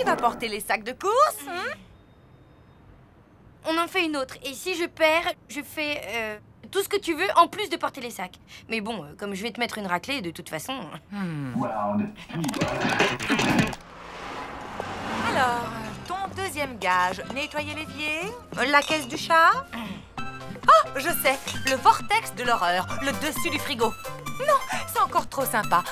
tu vas porter les sacs de course, hein? On en fait une autre. Et si je perds, je fais tout ce que tu veux en plus de porter les sacs. Mais bon, comme je vais te mettre une raclée, de toute façon... Alors, ton deuxième gage, nettoyer l'évier, la caisse du chat. Oh, je sais, le vortex de l'horreur, le dessus du frigo. Non, c'est encore trop sympa.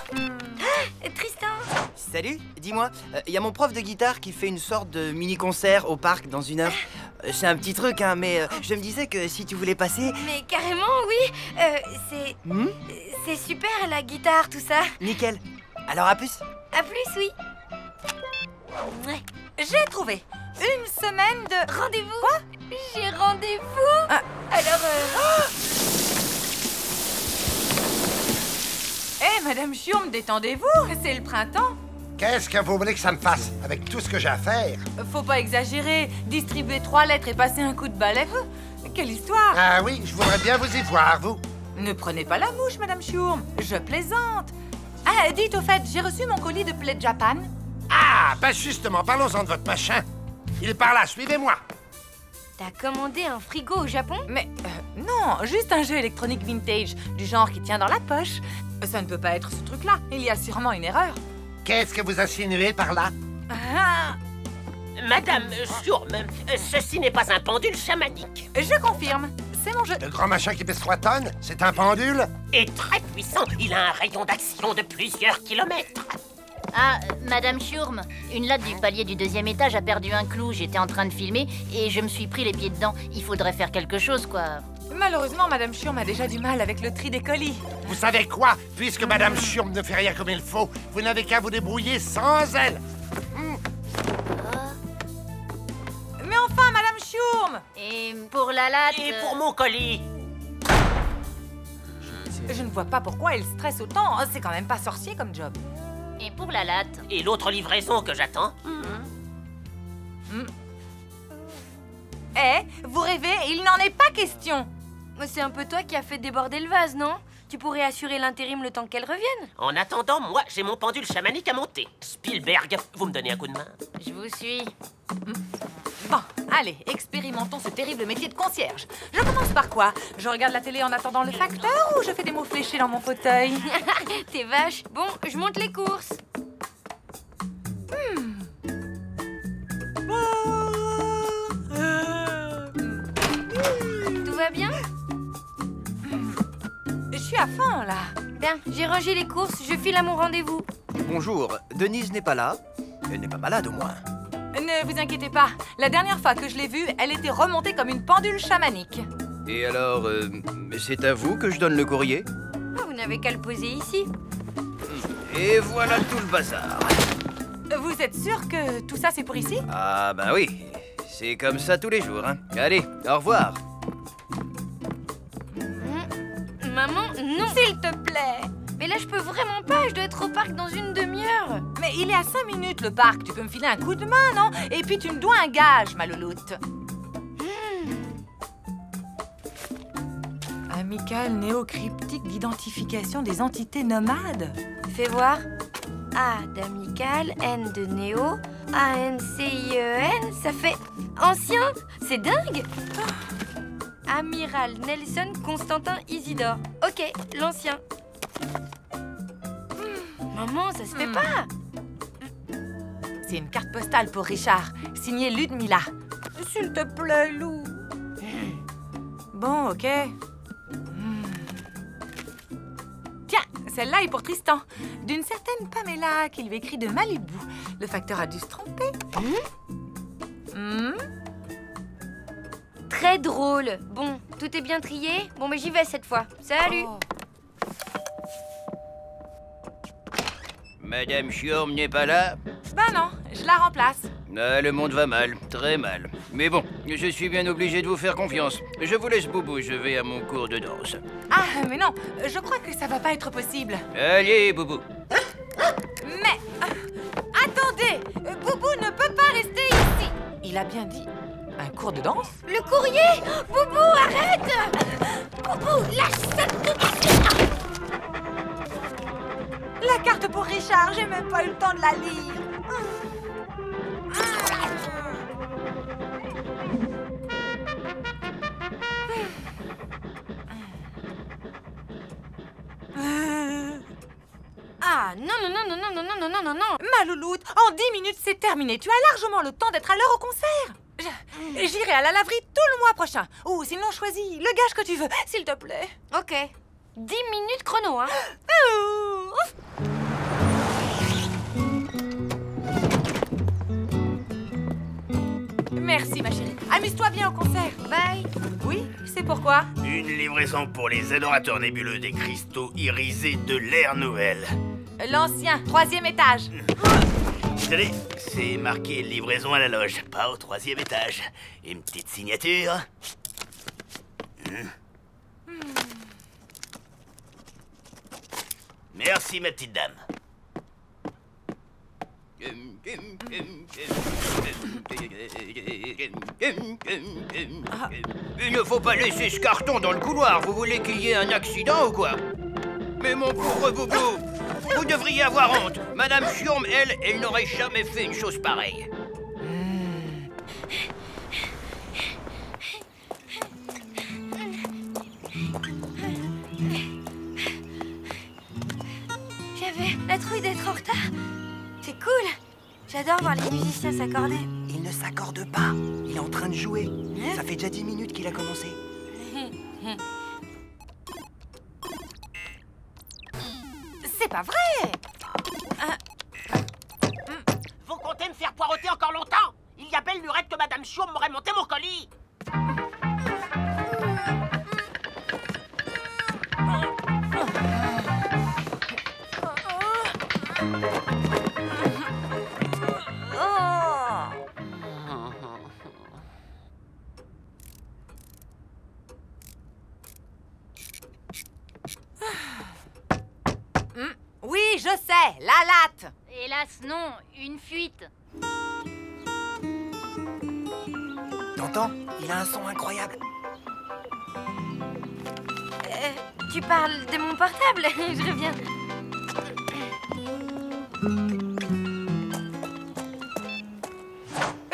Tristan! Salut, dis-moi, y a mon prof de guitare qui fait une sorte de mini-concert au parc dans une heure. C'est un petit truc, hein, mais je me disais que si tu voulais passer... Mais carrément, oui. C'est super, la guitare, tout ça. Nickel. Alors à plus. À plus, oui. Ouais. J'ai trouvé une semaine de... Rendez-vous? Quoi? J'ai rendez-vous. Ah. Alors, Eh, Madame Chiourme, détendez-vous, c'est le printemps. Qu'est-ce que vous voulez que ça me fasse avec tout ce que j'ai à faire? Faut pas exagérer, distribuer 3 lettres et passer un coup de balai. Quelle histoire! Ah oui, je voudrais bien vous y voir, vous. Ne prenez pas la mouche, Madame Chiourme, je plaisante. Ah, dites au fait, j'ai reçu mon colis de Play Japan. Ah, ben justement, parlons-en de votre machin. Il est par là, suivez-moi. t'as commandé un frigo au Japon? Mais non, juste un jeu électronique vintage, du genre qui tient dans la poche. Ça ne peut pas être ce truc-là, il y a sûrement une erreur. Qu'est-ce que vous insinuez par là? Ah, Madame Chiourme, ceci n'est pas un pendule chamanique. je confirme, c'est mon jeu. Le grand machin qui pèse 3 tonnes, c'est un pendule? Et très puissant, il a un rayon d'action de plusieurs kilomètres. Ah, Madame Chiourme, une latte du palier du 2e étage a perdu un clou. J'étais en train de filmer et je me suis pris les pieds dedans. Il faudrait faire quelque chose, quoi. Malheureusement, Madame Chiourme a déjà du mal avec le tri des colis. Vous savez quoi? Puisque Madame Chiourme ne fait rien comme il faut, vous n'avez qu'à vous débrouiller sans elle. Mais enfin, Madame Chiourme! Et pour la latte... Et pour mon colis? Je ne vois pas pourquoi elle stresse autant. C'est quand même pas sorcier comme job. Et pour la latte... Et l'autre livraison que j'attends? Eh, vous rêvez, il n'en est pas question. C'est un peu toi qui as fait déborder le vase, non? Tu pourrais assurer l'intérim le temps qu'elle revienne. En attendant, moi, j'ai mon pendule chamanique à monter. Spielberg, vous me donnez un coup de main? Je vous suis. Bon, allez, expérimentons ce terrible métier de concierge. Je commence par quoi? Je regarde la télé en attendant le facteur ou je fais des mots fléchés dans mon fauteuil? T'es vache. Bon, je monte les courses. Tout va bien? Je suis à fond, là. Bien, j'ai rangé les courses, je file à mon rendez-vous. Bonjour, Denise n'est pas là. Elle n'est pas malade au moins. Ne vous inquiétez pas. La dernière fois que je l'ai vue, elle était remontée comme une pendule chamanique. Et alors, c'est à vous que je donne le courrier? Ah, vous n'avez qu'à le poser ici. Et voilà tout le bazar. Vous êtes sûr que tout ça, c'est pour ici? Ah bah oui, c'est comme ça tous les jours, hein. Allez, au revoir. Maman, non. S'il te plaît. Mais là, je peux vraiment pas, je dois être au parc dans une demi-heure. Mais il est à 5 minutes, le parc. Tu peux me filer un coup de main, non? Et puis tu me dois un gage, ma louloute. Amical néocryptique d'identification des entités nomades. Fais voir. A d'amical, N de néo, A-N-C-I-E-N, ça fait ancien. C'est dingue. Amiral Nelson Constantin Isidore. Ok, l'ancien. Maman, ça se fait pas. C'est une carte postale pour Richard, signée Ludmilla. S'il te plaît, Lou. Bon, ok. Tiens, celle-là est pour Tristan. D'une certaine Pamela qui lui écrit de Malibu. Le facteur a dû se tromper. Très drôle. Bon, tout est bien trié. Bon, mais j'y vais cette fois. Salut. Oh. Madame Chiourme n'est pas là? Ben non, je la remplace. Ah, le monde va mal, très mal. Mais bon, je suis bien obligé de vous faire confiance. Je vous laisse, Boubou, je vais à mon cours de danse. Ah, mais non, je crois que ça va pas être possible. Allez, Boubou. Mais... attendez, Boubou ne peut pas rester ici. Il a bien dit un cours de danse? Le courrier. Boubou, arrête. Boubou, lâche ça tout de suite. La carte pour Richard, j'ai même pas eu le temps de la lire. Ah, non, non, non, non, non, non, non, non, non, non, non. Ma louloute, en 10 minutes, c'est terminé. Tu as largement le temps d'être à l'heure au concert. J'irai à la laverie tout le mois prochain. Ou sinon, choisis le gage que tu veux, s'il te plaît. Ok. 10 minutes chrono, hein. Ouf. Merci, ma chérie. Amuse-toi bien au concert. Bye. Oui, c'est pourquoi. Une livraison pour les adorateurs nébuleux des cristaux irisés de l'ère nouvelle. L'ancien, 3e étage. Désolé, c'est marqué livraison à la loge, pas au 3e étage. Une petite signature. Merci, ma petite dame. Il ne faut pas laisser ce carton dans le couloir. Vous voulez qu'il y ait un accident ou quoi? Mais mon pauvre boubou, vous devriez avoir honte. Madame Schurm, elle n'aurait jamais fait une chose pareille. J'avais la trouille d'être en retard. C'est cool. J'adore voir les musiciens s'accorder. Il ne s'accorde pas. Il est en train de jouer. Ça fait déjà 10 minutes qu'il a commencé. C'est pas vrai. Vous comptez me faire poireauter encore longtemps? Il y a belle lurette que Madame Schurm m'aurait monté mon colis. Oui, je sais, la latte. Hélas, non, une fuite. T'entends? Il a un son incroyable. Tu parles de mon portable? Je reviens.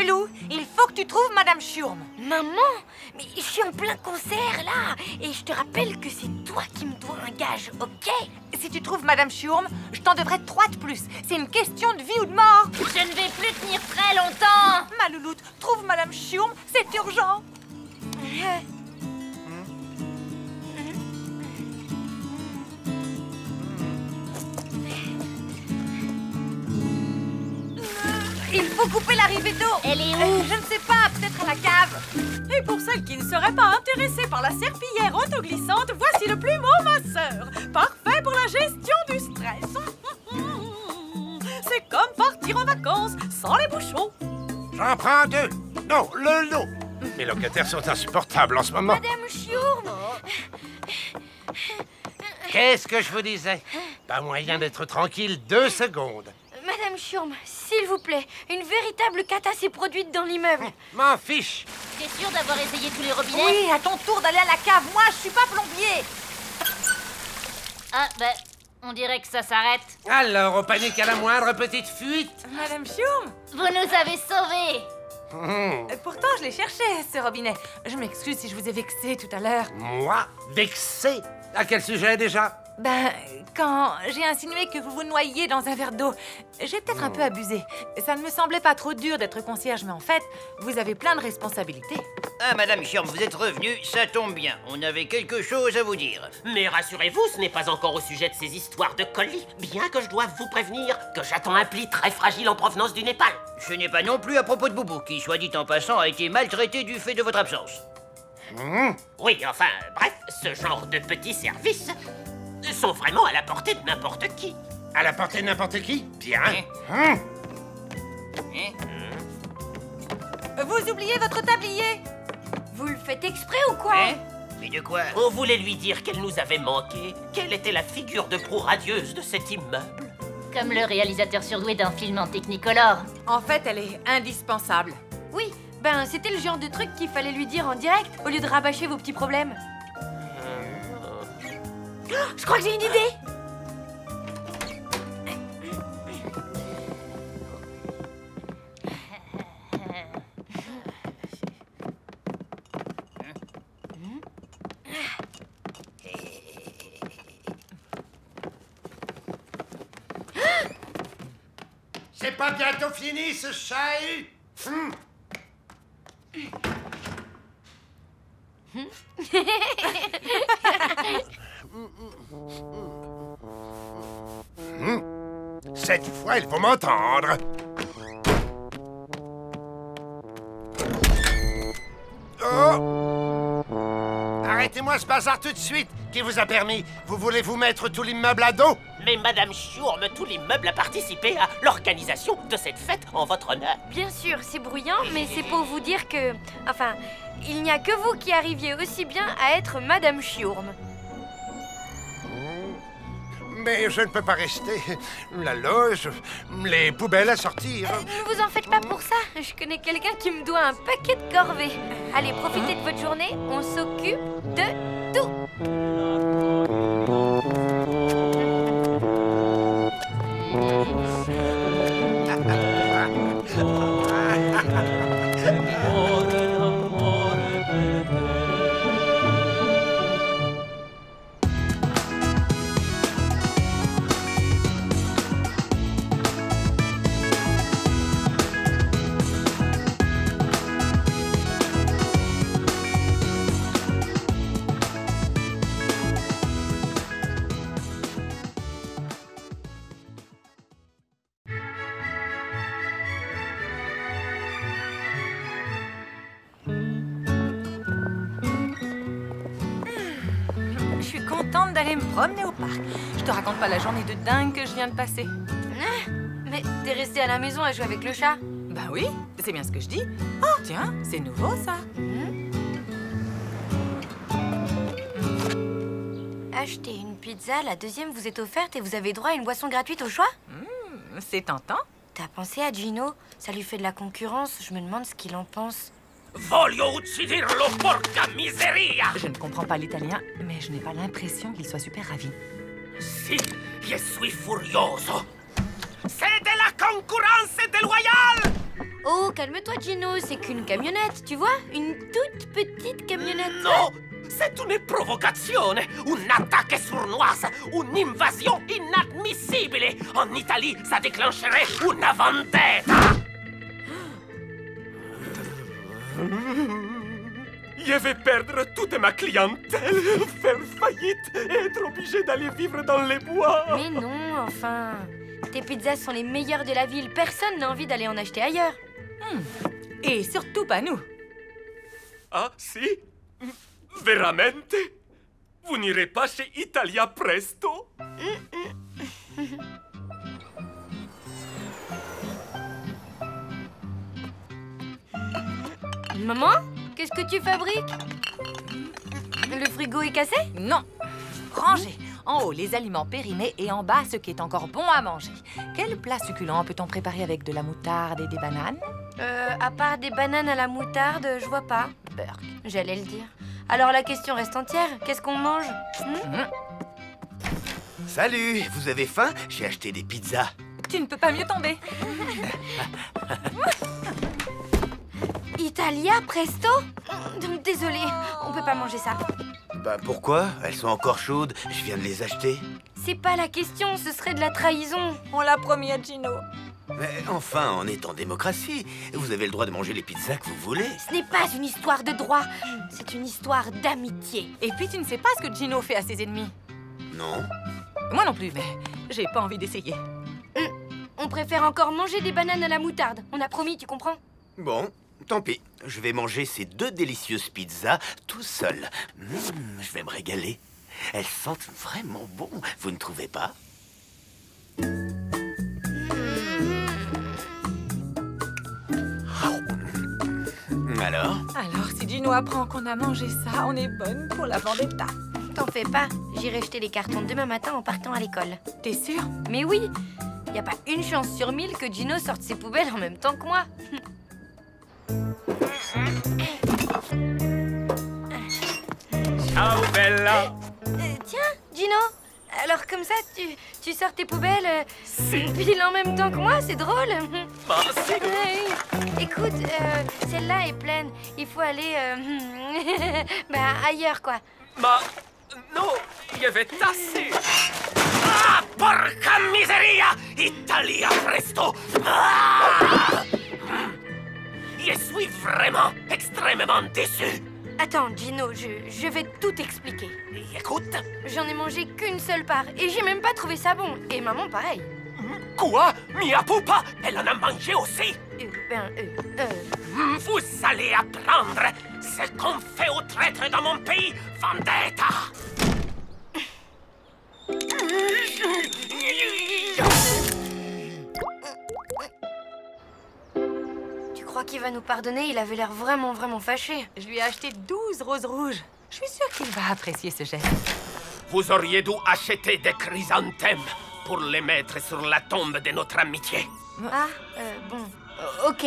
Lou, il faut que tu trouves Madame Schurm. Maman, mais je suis en plein concert là. Et je te rappelle que c'est toi qui me dois un gage, ok? Si tu trouves Madame Schurm, je t'en devrai 3 de plus. C'est une question de vie ou de mort. Je ne vais plus tenir très longtemps. Ma louloute, trouve Madame Schurm, c'est urgent. Il faut couper l'arrivée d'eau. Elle est où? Je ne sais pas, peut-être à la cave. Et pour celles qui ne seraient pas intéressées par la serpillière autoglissante, voici le plumeau masseur. Parfait pour la gestion du stress. C'est comme partir en vacances sans les bouchons. J'en prends 2. Non, le lot. Mes locataires sont insupportables en ce moment. Madame Schurm. Qu'est-ce que je vous disais? Pas moyen d'être tranquille 2 secondes. Madame Schurm, s'il vous plaît, une véritable cata s'est produite dans l'immeuble. M'en fiche. T'es sûr d'avoir essayé tous les robinets? Oui, à ton tour d'aller à la cave. Moi, je suis pas plombier. Ah, ben, on dirait que ça s'arrête. Alors, on panique à la moindre petite fuite. Madame Schurm, Vous nous avez sauvés. pourtant, je l'ai cherché, ce robinet. Je m'excuse si je vous ai vexé tout à l'heure. Moi, vexé. À quel sujet déjà? Ben, quand j'ai insinué que vous vous noyiez dans un verre d'eau, j'ai peut-être un peu abusé. Ça ne me semblait pas trop dur d'être concierge, mais en fait, vous avez plein de responsabilités. Ah, Madame Schurm, vous êtes revenue, ça tombe bien. On avait quelque chose à vous dire. Mais rassurez-vous, ce n'est pas encore au sujet de ces histoires de colis. Bien que je doive vous prévenir que j'attends un pli très fragile en provenance du Népal. Ce n'est pas non plus à propos de Boubou, qui, soit dit en passant, a été maltraité du fait de votre absence. Oui, enfin, bref, ce genre de petits services sont vraiment à la portée de n'importe qui. À la portée de n'importe qui? Bien. Vous oubliez votre tablier. Vous le faites exprès ou quoi? Mais de quoi? On voulait lui dire qu'elle nous avait manqué, qu'elle était la figure de proue radieuse de cet immeuble. Comme le réalisateur surdoué d'un film en Technicolor. En fait, elle est indispensable. Oui, ben c'était le genre de truc qu'il fallait lui dire en direct au lieu de rabâcher vos petits problèmes. Oh, je crois que j'ai une idée. pas bientôt fini, ce chahut? Cette fois, il faut m'entendre. Oh! Arrêtez-moi ce bazar tout de suite. Qui vous a permis? Vous voulez vous mettre tout l'immeuble à dos? Mais Madame Chiourme, tout l'immeuble a participé à l'organisation de cette fête en votre honneur. Bien sûr, c'est bruyant, mais c'est pour vous dire que... Enfin, il n'y a que vous qui arriviez aussi bien à être Madame Chiourme. Mais je ne peux pas rester. La loge, les poubelles à sortir. Ne vous en faites pas pour ça. Je connais quelqu'un qui me doit un paquet de corvées. Allez, profitez de votre journée. On s'occupe de tout. Je suis contente d'aller me promener au parc. Je te raconte pas la journée de dingue que je viens de passer. Mais t'es resté à la maison à jouer avec le chat? Bah oui, c'est bien ce que je dis. Oh, tiens, c'est nouveau ça. Achetez une pizza, la deuxième vous est offerte et vous avez droit à une boisson gratuite au choix? C'est tentant. T'as pensé à Gino? Ça lui fait de la concurrence, je me demande ce qu'il en pense. Voglio ucciderlo, porca miseria! Je ne comprends pas l'italien, mais je n'ai pas l'impression qu'il soit super ravi. Si, je suis furioso. C'est de la concurrence déloyale! Oh, calme-toi Gino, c'est qu'une camionnette, tu vois? Une toute petite camionnette. Non! C'est une provocazione, un'attacca sournoise, un'invasion inadmissibile. En Italie, ça déclencherait una vendetta. Je vais perdre toute ma clientèle, faire faillite et être obligé d'aller vivre dans les bois. Mais non, enfin... Tes pizzas sont les meilleures de la ville, personne n'a envie d'aller en acheter ailleurs. Et surtout pas nous. Ah, si? Veramente? Vous n'irez pas chez Italia Presto? Maman, qu'est-ce que tu fabriques? Le frigo est cassé? Non. Rangez. En haut, les aliments périmés et en bas, ce qui est encore bon à manger. Quel plat succulent peut-on préparer avec de la moutarde et des bananes? À part des bananes à la moutarde, je vois pas. Burk, j'allais le dire. Alors la question reste entière. Qu'est-ce qu'on mange? Salut, vous avez faim? J'ai acheté des pizzas. Tu ne peux pas mieux tomber. Italia Presto? Désolée, on peut pas manger ça. Bah pourquoi? Elles sont encore chaudes, je viens de les acheter. C'est pas la question, ce serait de la trahison. On l'a promis à Gino. Mais enfin, on est en démocratie. Vous avez le droit de manger les pizzas que vous voulez. Ce n'est pas une histoire de droit, c'est une histoire d'amitié. Et puis tu ne sais pas ce que Gino fait à ses ennemis. Non? Moi non plus, mais j'ai pas envie d'essayer. On préfère encore manger des bananes à la moutarde. On a promis, tu comprends? Bon, tant pis. Je vais manger ces deux délicieuses pizzas tout seul. Je vais me régaler. Elles sentent vraiment bon, vous ne trouvez pas? Alors? Alors, si Gino apprend qu'on a mangé ça, on est bonne pour la vendetta. T'en fais pas, j'irai jeter les cartons demain matin en partant à l'école. T'es sûre? Mais oui, y a pas une chance sur 1000 que Gino sorte ses poubelles en même temps que moi. Ciao, Bella. Tiens, Gino, alors comme ça, tu sors tes poubelles pile en même temps que moi, c'est drôle. Écoute, celle-là est pleine. Il faut aller ailleurs, quoi. Ma... non, je vais tasser. Ah, porca miseria! Italia presto! Ah! Je suis vraiment extrêmement déçu. Attends, Gino, je vais tout expliquer. Écoute. J'en ai mangé qu'une seule part et j'ai même pas trouvé ça bon. Et maman, pareil. Quoi? Mia Pupa, elle en a mangé aussi. Vous allez apprendre ce qu'on fait aux traîtres dans mon pays, Vendetta. Tu crois qu'il va nous pardonner? Il avait l'air vraiment fâché. Je lui ai acheté 12 roses rouges. Je suis sûre qu'il va apprécier ce geste. Vous auriez dû acheter des chrysanthèmes pour les mettre sur la tombe de notre amitié. Ah, bon. Ok,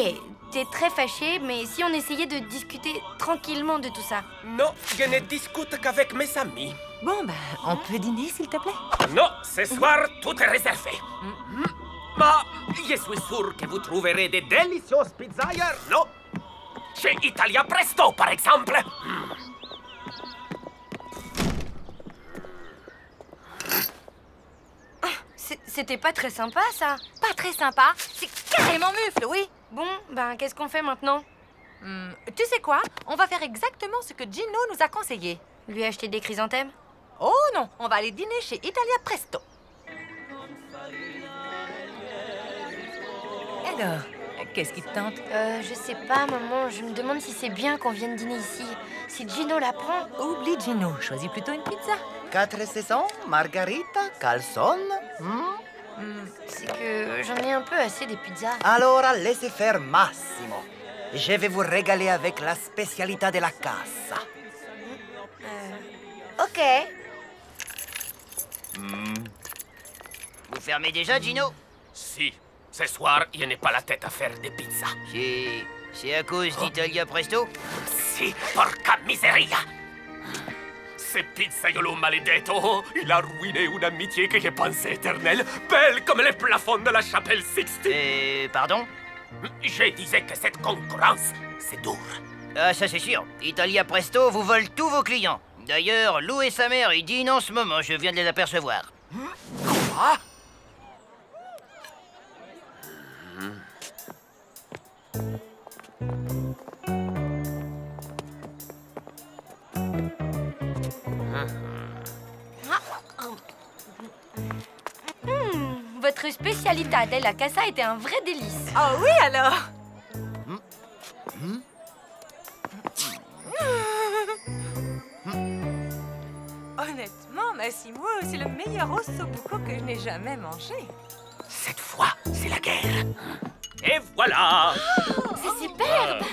t'es très fâché, mais si on essayait de discuter tranquillement de tout ça? Non, je ne discute qu'avec mes amis. Bon, ben, on peut dîner, s'il te plaît? Non, ce soir, tout est réservé. Mais je suis sûr que vous trouverez des délicieuses pizzas ailleurs, non? Chez Italia Presto, par exemple. C'était pas très sympa, ça. Pas très sympa. C'est carrément mufle, oui. Bon, ben, qu'est-ce qu'on fait maintenant? Tu sais quoi? On va faire exactement ce que Gino nous a conseillé. Lui acheter des chrysanthèmes? Oh non, on va aller dîner chez Italia Presto. Alors, qu'est-ce qui te tente? Je sais pas, maman. Je me demande si c'est bien qu'on vienne dîner ici. Si Gino la prend. Oublie Gino, choisis plutôt une pizza. 4 saisons, margarita, calzone. C'est que j'en ai un peu assez des pizzas. Allora, laissez faire Massimo. Je vais vous régaler avec la spécialité de la casa. Ok. Vous fermez déjà, Gino? Si, ce soir, je n'ai pas la tête à faire des pizzas. C'est à cause d'Italia Presto? Si, porca miseria! Ce pizzaiolo maledetto, il a ruiné une amitié que je pensais éternelle, belle comme les plafonds de la chapelle Sixtine. Pardon? Je disais que cette concurrence, c'est dur. Ah, ça c'est sûr. Italia Presto vous vole tous vos clients. D'ailleurs, Lou et sa mère, ils dînent en ce moment, je viens de les apercevoir. Quoi? Votre spécialité della casa était un vrai délice. Oh oui, alors? Honnêtement, Massimo, c'est le meilleur ossobuco que je n'ai jamais mangé. Cette fois, c'est la guerre. Et voilà! C'est superbe!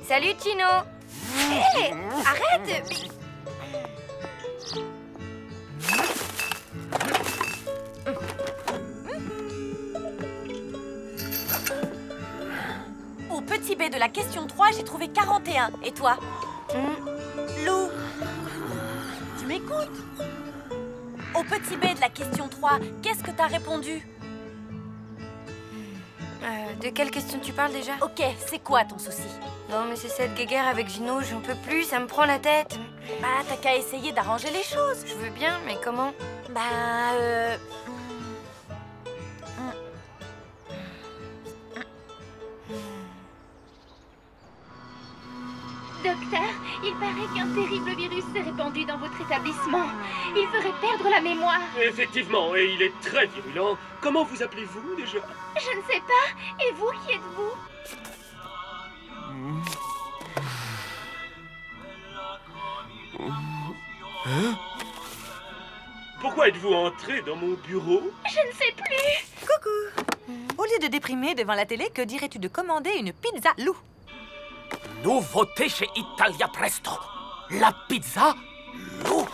Salut, Gino! Hé! Arrête! Au petit B de la question 3, j'ai trouvé 41. Et toi? Lou, tu m'écoutes? Au petit B de la question 3, qu'est-ce que t'as répondu? De quelle question tu parles déjà? Ok, c'est quoi ton souci? Non, mais c'est cette guéguerre avec Gino, j'en peux plus, ça me prend la tête. Bah, t'as qu'à essayer d'arranger les choses. Je veux bien, mais comment? Docteur, il paraît qu'un terrible virus s'est répandu dans votre établissement. Il ferait perdre la mémoire. Effectivement, et il est très virulent. Comment vous appelez-vous déjà? Je ne sais pas. Et vous, qui êtes-vous? Pourquoi êtes-vous entré dans mon bureau? Je ne sais plus. Coucou. Au lieu de déprimer devant la télé, que dirais-tu de commander une pizza Lou? Nouveauté chez Italia Presto. La pizza Lou.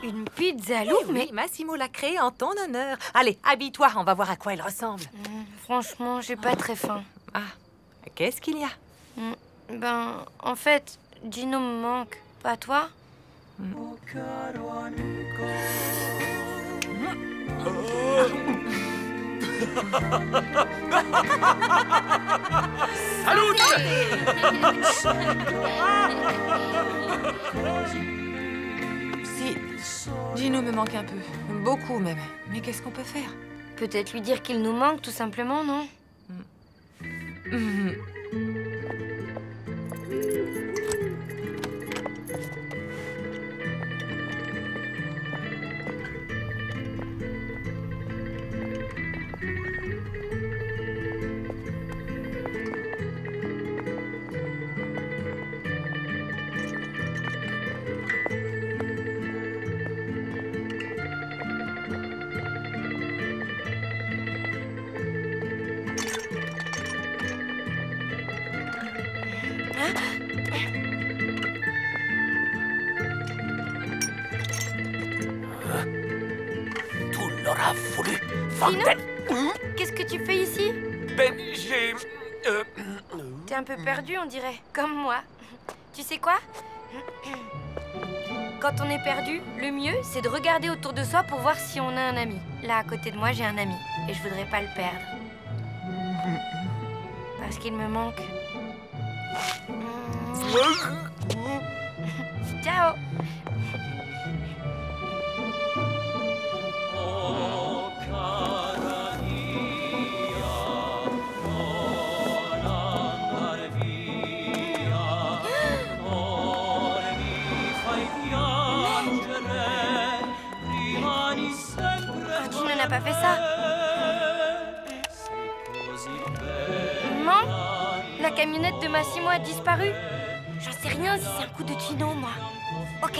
Une pizza Lou? Oui, Massimo l'a créée en ton honneur. Allez, habille-toi, on va voir à quoi elle ressemble. Franchement, j'ai pas très faim. Ah, qu'est-ce qu'il y a? Ben, en fait, Gino me manque. Pas toi? Salut. Si, Gino me manque un peu. Beaucoup même. Mais qu'est-ce qu'on peut faire? Peut-être lui dire qu'il nous manque, tout simplement, non? Tu l'auras voulu, Fontaine. Qu'est-ce que tu fais ici? Ben, j'ai... T'es un peu perdu, on dirait, comme moi. Tu sais quoi? Quand on est perdu, le mieux, c'est de regarder autour de soi pour voir si on a un ami. Là, à côté de moi, j'ai un ami, et je voudrais pas le perdre. Parce qu'il me manque. Ciao. Gino n'a pas fait ça. Maman, la camionnette de Massimo a disparu. J'en sais rien si c'est un coup de Gino, moi. Ok.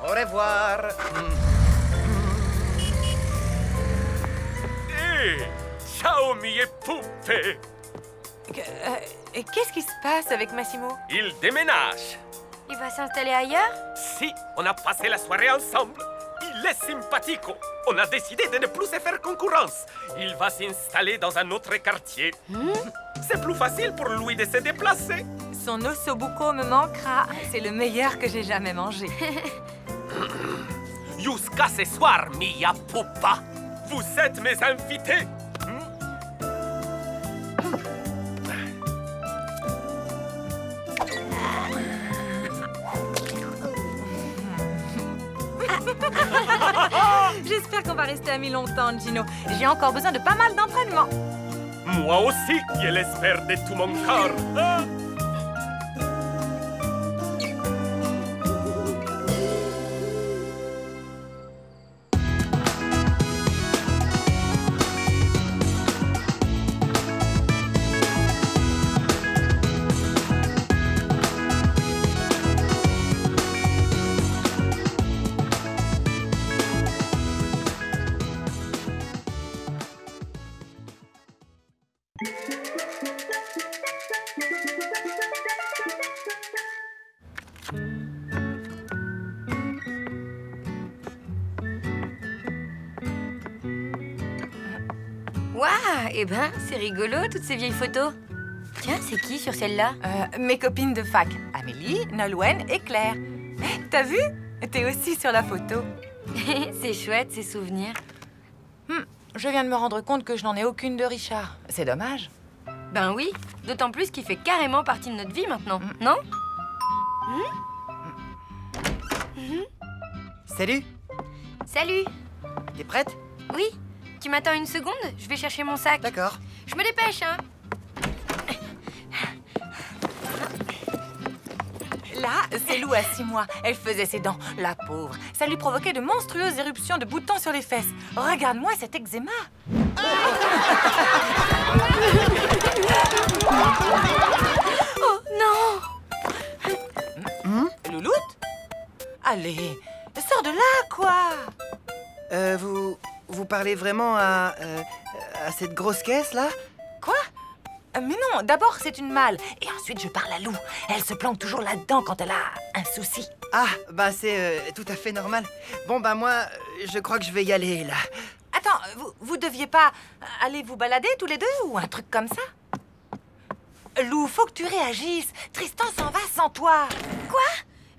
Au revoir. Hey, ciao, mie poupées. Qu'est-ce qui se passe avec Massimo? Il déménage. Il va s'installer ailleurs? Si, on a passé la soirée ensemble. Il est sympathico. On a décidé de ne plus se faire concurrence. Il va s'installer dans un autre quartier. C'est plus facile pour lui de se déplacer. Son ossobuco me manquera. C'est le meilleur que j'ai jamais mangé. Jusqu'à ce soir, mia pupa. Vous êtes mes invités. J'espère qu'on va rester amis longtemps, Gino. J'ai encore besoin de pas mal d'entraînement. Moi aussi, je l'espère de tout mon corps. Waouh, eh ben, c'est rigolo, toutes ces vieilles photos. Tiens, c'est qui sur celle-là? Mes copines de fac. Amélie, Nolwenn et Claire. T'as vu? T'es aussi sur la photo. C'est chouette, ces souvenirs. Je viens de me rendre compte que je n'en ai aucune de Richard. C'est dommage. Ben oui, d'autant plus qu'il fait carrément partie de notre vie maintenant, non? Salut. Salut. T'es prête? Oui. Tu m'attends une seconde? Je vais chercher mon sac. D'accord. Je me dépêche, hein. Là, c'est Lou à 6 mois. Elle faisait ses dents, la pauvre. Ça lui provoquait de monstrueuses éruptions de boutons sur les fesses. Regarde-moi cet eczéma. Oh non! Louloute? Allez, sors de là, quoi. Vous parlez vraiment à cette grosse caisse, là? Quoi? Mais non, d'abord c'est une malle. Et ensuite je parle à Lou. Elle se planque toujours là-dedans quand elle a un souci. Ah, bah c'est tout à fait normal. Bon, bah moi, je crois que je vais y aller, là. Attends, Attends, vous deviez pas aller vous balader tous les deux ou un truc comme ça? Lou, faut que tu réagisses. Tristan s'en va sans toi. Quoi?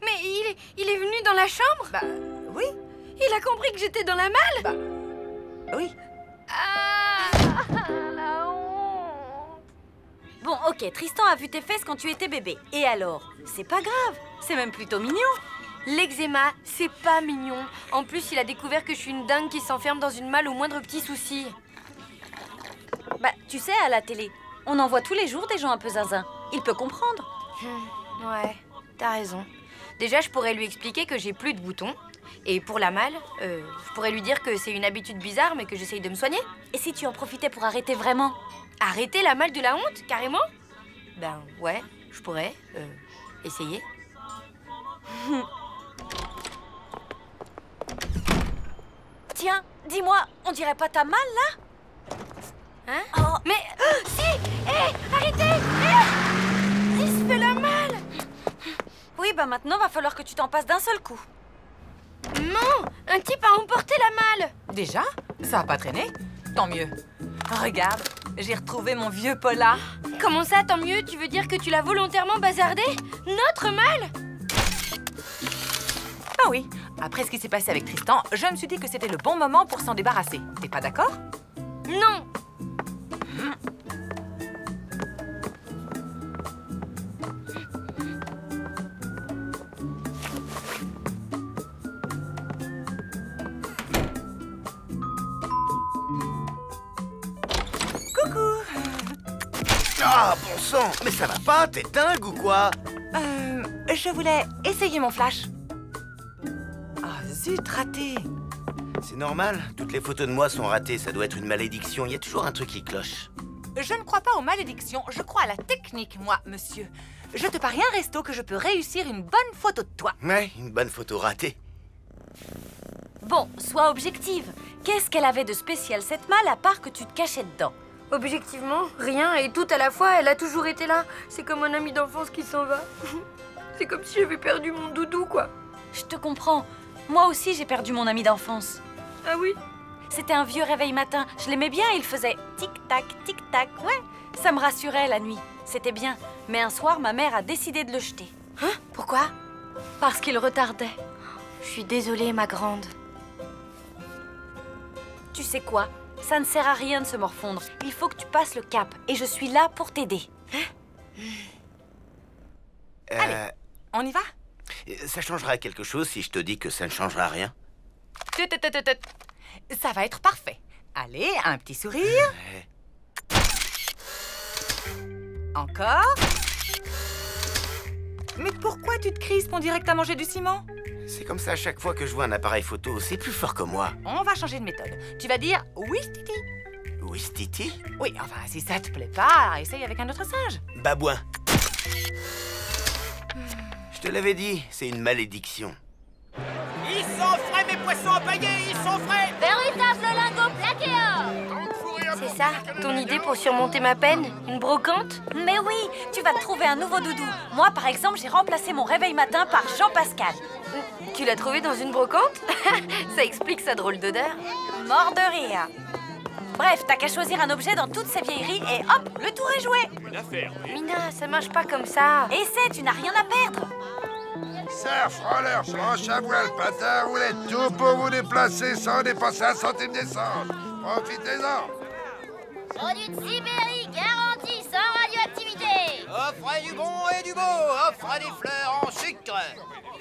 Mais il est venu dans la chambre? Bah, oui. Il a compris que j'étais dans la malle? Bah, oui. Ah, la honte. Bon, ok, Tristan a vu tes fesses quand tu étais bébé. Et alors? C'est pas grave, c'est même plutôt mignon. L'eczéma, c'est pas mignon. En plus, il a découvert que je suis une dingue qui s'enferme dans une malle au moindre petit souci. Bah, tu sais, à la télé, on en voit tous les jours des gens un peu zinzin. Il peut comprendre. Ouais, t'as raison. Déjà, je pourrais lui expliquer que j'ai plus de boutons. Et pour la malle, je pourrais lui dire que c'est une habitude bizarre, mais que j'essaye de me soigner. Et si tu en profitais pour arrêter vraiment? Arrêter la malle de la honte, carrément? Ben ouais, je pourrais essayer. Tiens, dis-moi, on dirait pas ta malle, là? Hein? Oh. Mais... si! Hé! Arrêtez! Il se fait la malle! Oui, bah maintenant, va falloir que tu t'en passes d'un seul coup. Non! Un type a emporté la malle! Déjà? Ça a pas traîné? Tant mieux. Regarde, j'ai retrouvé mon vieux Paula. Comment ça, tant mieux? Tu veux dire que tu l'as volontairement bazardé? Notre malle? Ah oui, après ce qui s'est passé avec Tristan, je me suis dit que c'était le bon moment pour s'en débarrasser. T'es pas d'accord? Non! Coucou! Ah, bon sang! Mais ça va pas? T'es dingue ou quoi? Je voulais essayer mon flash. Ah, zut, raté! C'est normal, toutes les photos de moi sont ratées, ça doit être une malédiction, il y a toujours un truc qui cloche. Je ne crois pas aux malédictions, je crois à la technique, moi, monsieur. Je te parie un resto que je peux réussir une bonne photo de toi. Ouais, une bonne photo ratée. Bon, sois objective. Qu'est-ce qu'elle avait de spécial, cette malle, à part que tu te cachais dedans? Objectivement, rien et tout à la fois, elle a toujours été là. C'est comme un ami d'enfance qui s'en va. C'est comme si j'avais perdu mon doudou, quoi. Je te comprends. Moi aussi, j'ai perdu mon ami d'enfance. Ah oui? C'était un vieux réveil matin. Je l'aimais bien, il faisait tic-tac, tic-tac. Ouais, ça me rassurait la nuit. C'était bien. Mais un soir, ma mère a décidé de le jeter. Hein? Pourquoi? Parce qu'il retardait. Je suis désolée, ma grande. Tu sais quoi? Ça ne sert à rien de se morfondre. Il faut que tu passes le cap. Et je suis là pour t'aider. Allez, on y va? Ça changera quelque chose si je te dis que ça ne changera rien? Ça va être parfait. Allez, un petit sourire. Encore. Mais pourquoi tu te crispes? On dirait que t'as mangé du ciment. C'est comme ça à chaque fois que je vois un appareil photo, c'est plus fort que moi. On va changer de méthode. Tu vas dire oui, Titi. Oui, Titi? Oui, enfin, si ça te plaît pas, essaye avec un autre singe. Babouin. Je te l'avais dit, c'est une malédiction. Ils sont frais, mes poissons empaillés, ils sont frais! Véritable lingot plaqué or! C'est ça, ton idée pour surmonter ma peine? Une brocante? Mais oui, tu vas te trouver un nouveau doudou. Moi, par exemple, j'ai remplacé mon réveil matin par Jean-Pascal. Tu l'as trouvé dans une brocante? Ça explique sa drôle d'odeur. Mort de rire. Bref, t'as qu'à choisir un objet dans toutes ces vieilleries et hop, le tour est joué. Une affaire, oui. Mina, ça marche pas comme ça. Essaie, tu n'as rien à perdre. Surf, roller, planche à voile, patin, roulette, tout pour vous déplacer sans dépenser un centime d'essence. Profitez-en. Produit de Sibérie, garanti, sans radioactivité. Offrez du bon et du beau, offrez des fleurs en sucre.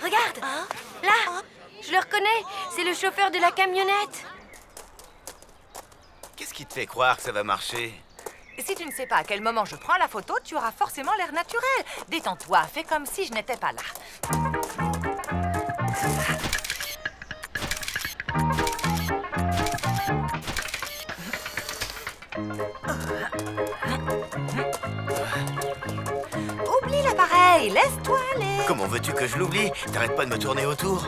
Regarde, là, je le reconnais, c'est le chauffeur de la camionnette. Qu'est-ce qui te fait croire que ça va marcher? Si tu ne sais pas à quel moment je prends la photo, tu auras forcément l'air naturel. Détends-toi, fais comme si je n'étais pas là. Oublie l'appareil, laisse-toi aller. Comment veux-tu que je l'oublie? T'arrêtes pas de me tourner autour?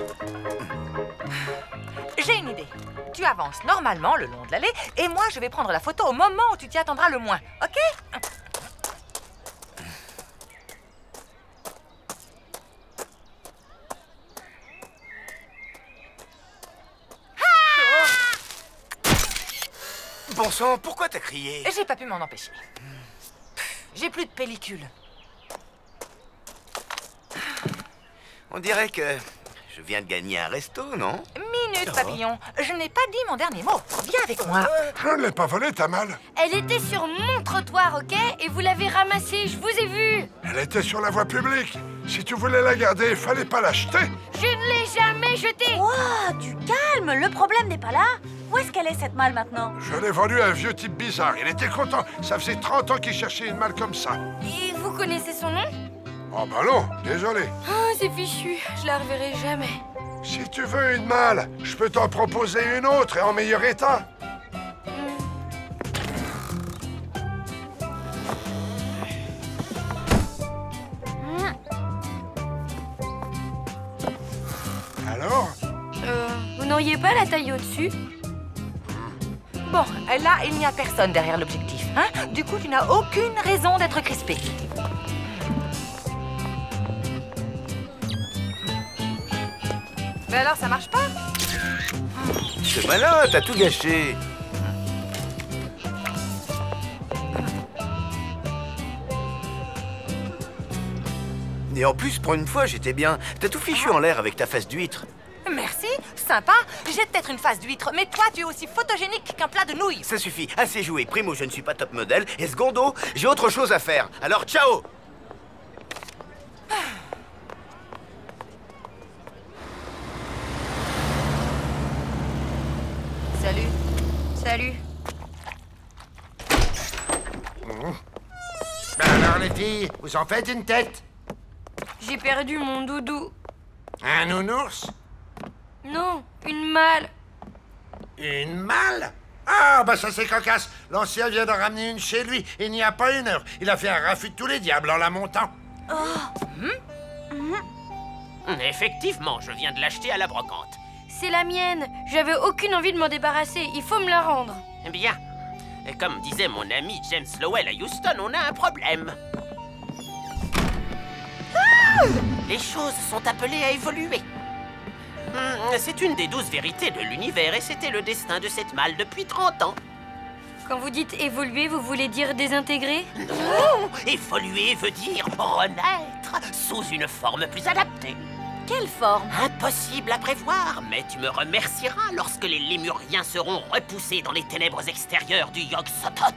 J'ai une idée. Tu avances normalement le long de l'allée et moi je vais prendre la photo au moment où tu t'y attendras le moins, ok? Bon sang, pourquoi t'as crié? J'ai pas pu m'en empêcher. J'ai plus de pellicule. On dirait que je viens de gagner un resto, non? Minute, papillon. Je n'ai pas dit mon dernier mot. Viens avec moi. Je ne l'ai pas volée, ta malle. Elle était sur mon trottoir, ok? Et vous l'avez ramassée, je vous ai vu. Elle était sur la voie publique. Si tu voulais la garder, il fallait pas l'acheter. Je ne l'ai jamais jetée. Ouah, du calme, le problème n'est pas là. Où est-ce qu'elle est, cette malle, maintenant? Je l'ai vendue à un vieux type bizarre. Il était content. Ça faisait 30 ans qu'il cherchait une malle comme ça. Et vous connaissez son nom? Oh bah non, désolé. Oh, c'est fichu, je la reverrai jamais. Si tu veux une malle, je peux t'en proposer une autre et en meilleur état. Alors? Vous n'auriez pas la taille au-dessus? Bon, là, il n'y a personne derrière l'objectif. Hein? Du coup, tu n'as aucune raison d'être crispé. Mais alors, ça marche pas? C'est malin, t'as tout gâché. Et en plus, pour une fois, j'étais bien. T'as tout fichu en l'air avec ta face d'huître. Merci, sympa. J'ai peut-être une face d'huître, mais toi, tu es aussi photogénique qu'un plat de nouilles. Ça suffit, assez joué. Primo, je ne suis pas top modèle. Et secondo, j'ai autre chose à faire. Alors, ciao! Salut. Salut. Ben alors les filles, vous en faites une tête? J'ai perdu mon doudou. Un nounours? Non, une malle. Une malle? Ah, bah ça c'est cocasse. L'ancien vient de ramener une chez lui. Il n'y a pas une heure. Il a fait un raffut de tous les diables en la montant. Effectivement, je viens de l'acheter à la brocante. C'est la mienne. J'avais aucune envie de m'en débarrasser. Il faut me la rendre. Bien. Et comme disait mon ami James Lowell à Houston, on a un problème. Les choses sont appelées à évoluer. C'est une des 12 vérités de l'univers et c'était le destin de cette malle depuis 30 ans. Quand vous dites évoluer, vous voulez dire désintégrer? Non, évoluer veut dire renaître sous une forme plus adaptée. Quelle forme? Impossible à prévoir, mais tu me remercieras lorsque les lémuriens seront repoussés dans les ténèbres extérieures du Yog-Sothoth.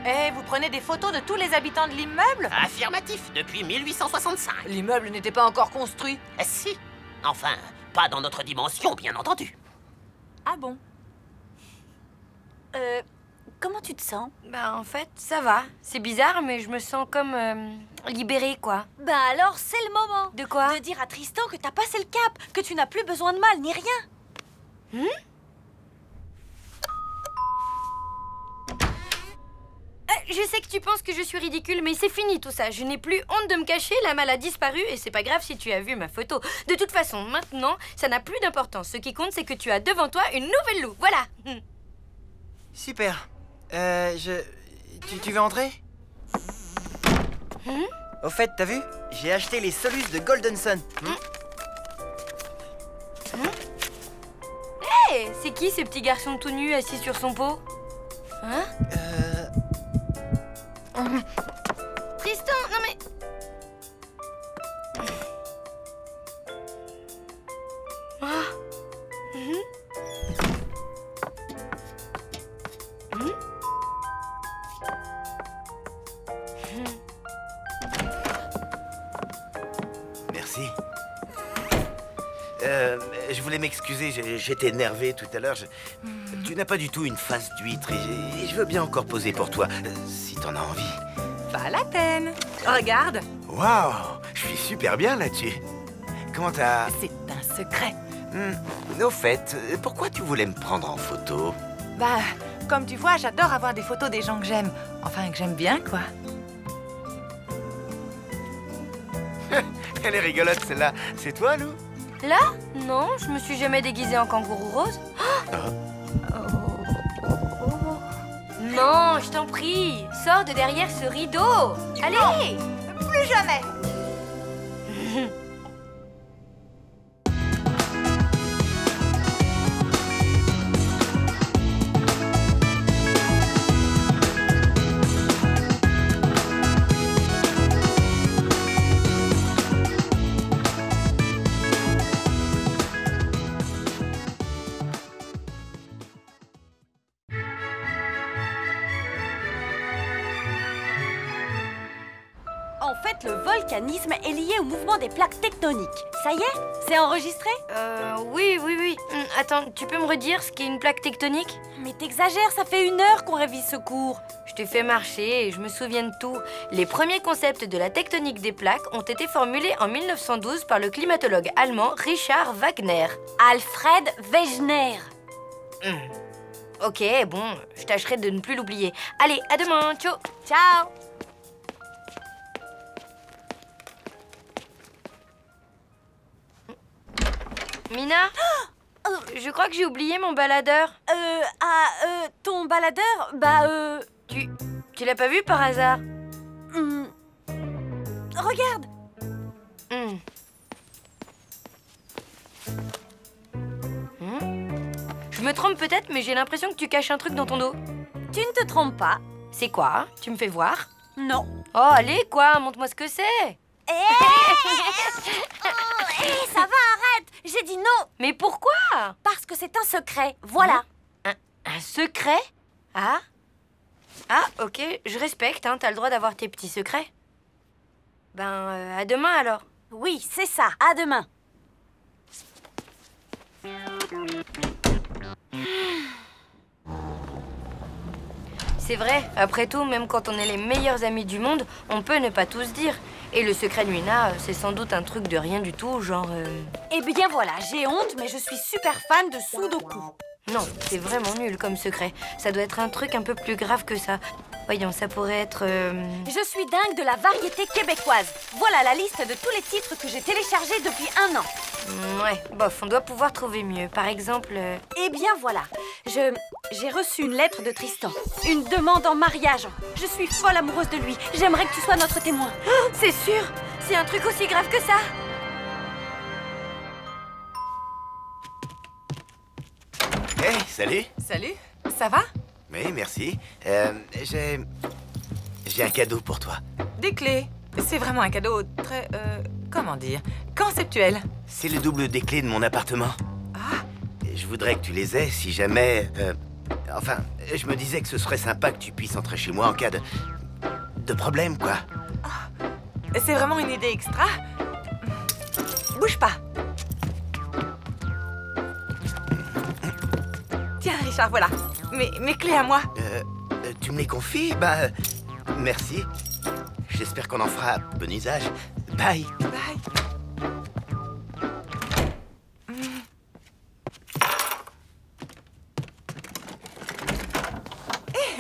Et vous prenez des photos de tous les habitants de l'immeuble? Affirmatif, depuis 1865. L'immeuble n'était pas encore construit. Si. Enfin, pas dans notre dimension, bien entendu. Ah bon? Comment tu te sens? Bah en fait, ça va. C'est bizarre, mais je me sens comme libérée, quoi. Bah alors, c'est le moment. De quoi? De dire à Tristan que t'as passé le cap, que tu n'as plus besoin de mal, ni rien. Je sais que tu penses que je suis ridicule, mais c'est fini tout ça. Je n'ai plus honte de me cacher, la malle a disparu et c'est pas grave si tu as vu ma photo. De toute façon, maintenant, ça n'a plus d'importance. Ce qui compte, c'est que tu as devant toi une nouvelle Lou. Voilà. Super. Tu veux entrer? Au fait, t'as vu? J'ai acheté les Solus de Golden Sun. Hey, c'est qui ce petit garçon tout nu assis sur son pot? Hein? Tristan, non mais... Merci. Je voulais m'excuser, j'étais énervé tout à l'heure. Tu n'as pas du tout une face d'huître et je veux bien encore poser pour toi, si t'en as envie. Pas la peine. Regarde. Waouh, je suis super bien là-dessus. Comment t'as... C'est un secret. Au fait, pourquoi tu voulais me prendre en photo? Bah, comme tu vois, j'adore avoir des photos des gens que j'aime. Enfin, que j'aime bien, quoi. Elle est rigolote, celle-là. C'est toi, Lou? Là? Non, je me suis jamais déguisée en kangourou rose. Non, je t'en prie. Sors de derrière ce rideau. Allez. Plus jamais. En fait, le volcanisme est lié au mouvement des plaques tectoniques. Ça y est? C'est enregistré? Oui. Attends, tu peux me redire ce qu'est une plaque tectonique? Mais t'exagères, ça fait 1 heure qu'on révise ce cours. Je t'ai fait marcher et je me souviens de tout. Les premiers concepts de la tectonique des plaques ont été formulés en 1912 par le climatologue allemand Richard Wagner. Alfred Wegener. Ok, bon, je tâcherai de ne plus l'oublier. Allez, à demain, ciao. Ciao. Mina, je crois que j'ai oublié mon baladeur. Ton baladeur? Tu l'as pas vu par hasard? Regarde. Je me trompe peut-être, mais j'ai l'impression que tu caches un truc dans ton dos. Tu ne te trompes pas. C'est quoi? Tu me fais voir? Non. Oh, allez, quoi? Montre-moi ce que c'est. Ça va, arrête. J'ai dit non. Mais pourquoi? Parce que c'est un secret. Voilà. Un secret? Ah, ok, je respecte, hein, t'as le droit d'avoir tes petits secrets. Ben, à demain alors. Oui, c'est ça. À demain. C'est vrai, après tout, même quand on est les meilleurs amis du monde, on peut ne pas tout se dire. Et le secret de Mina, c'est sans doute un truc de rien du tout, genre... Eh bien voilà, j'ai honte, mais je suis super fan de Sudoku. Non, c'est vraiment nul comme secret. Ça doit être un truc un peu plus grave que ça. Voyons, ça pourrait être... Je suis dingue de la variété québécoise. Voilà la liste de tous les titres que j'ai téléchargés depuis 1 an. Ouais, bof, on doit pouvoir trouver mieux. Par exemple... Eh bien voilà, j'ai reçu une lettre de Tristan. Une demande en mariage. Je suis folle amoureuse de lui. J'aimerais que tu sois notre témoin. Oh, c'est sûr? C'est un truc aussi grave que ça? Hey, salut. Salut, ça va? Oui, merci. J'ai un cadeau pour toi. Des clés. C'est vraiment un cadeau très, comment dire, conceptuel. C'est le double des clés de mon appartement. Ah. Je voudrais que tu les aies si jamais... Enfin, je me disais que ce serait sympa que tu puisses entrer chez moi en cas de problème, quoi. Oh. C'est vraiment une idée extra. Bouge pas. Tiens, Richard, voilà. Mes clés à moi. Tu me les confies? Bah, merci. J'espère qu'on en fera bon usage. Bye. Bye.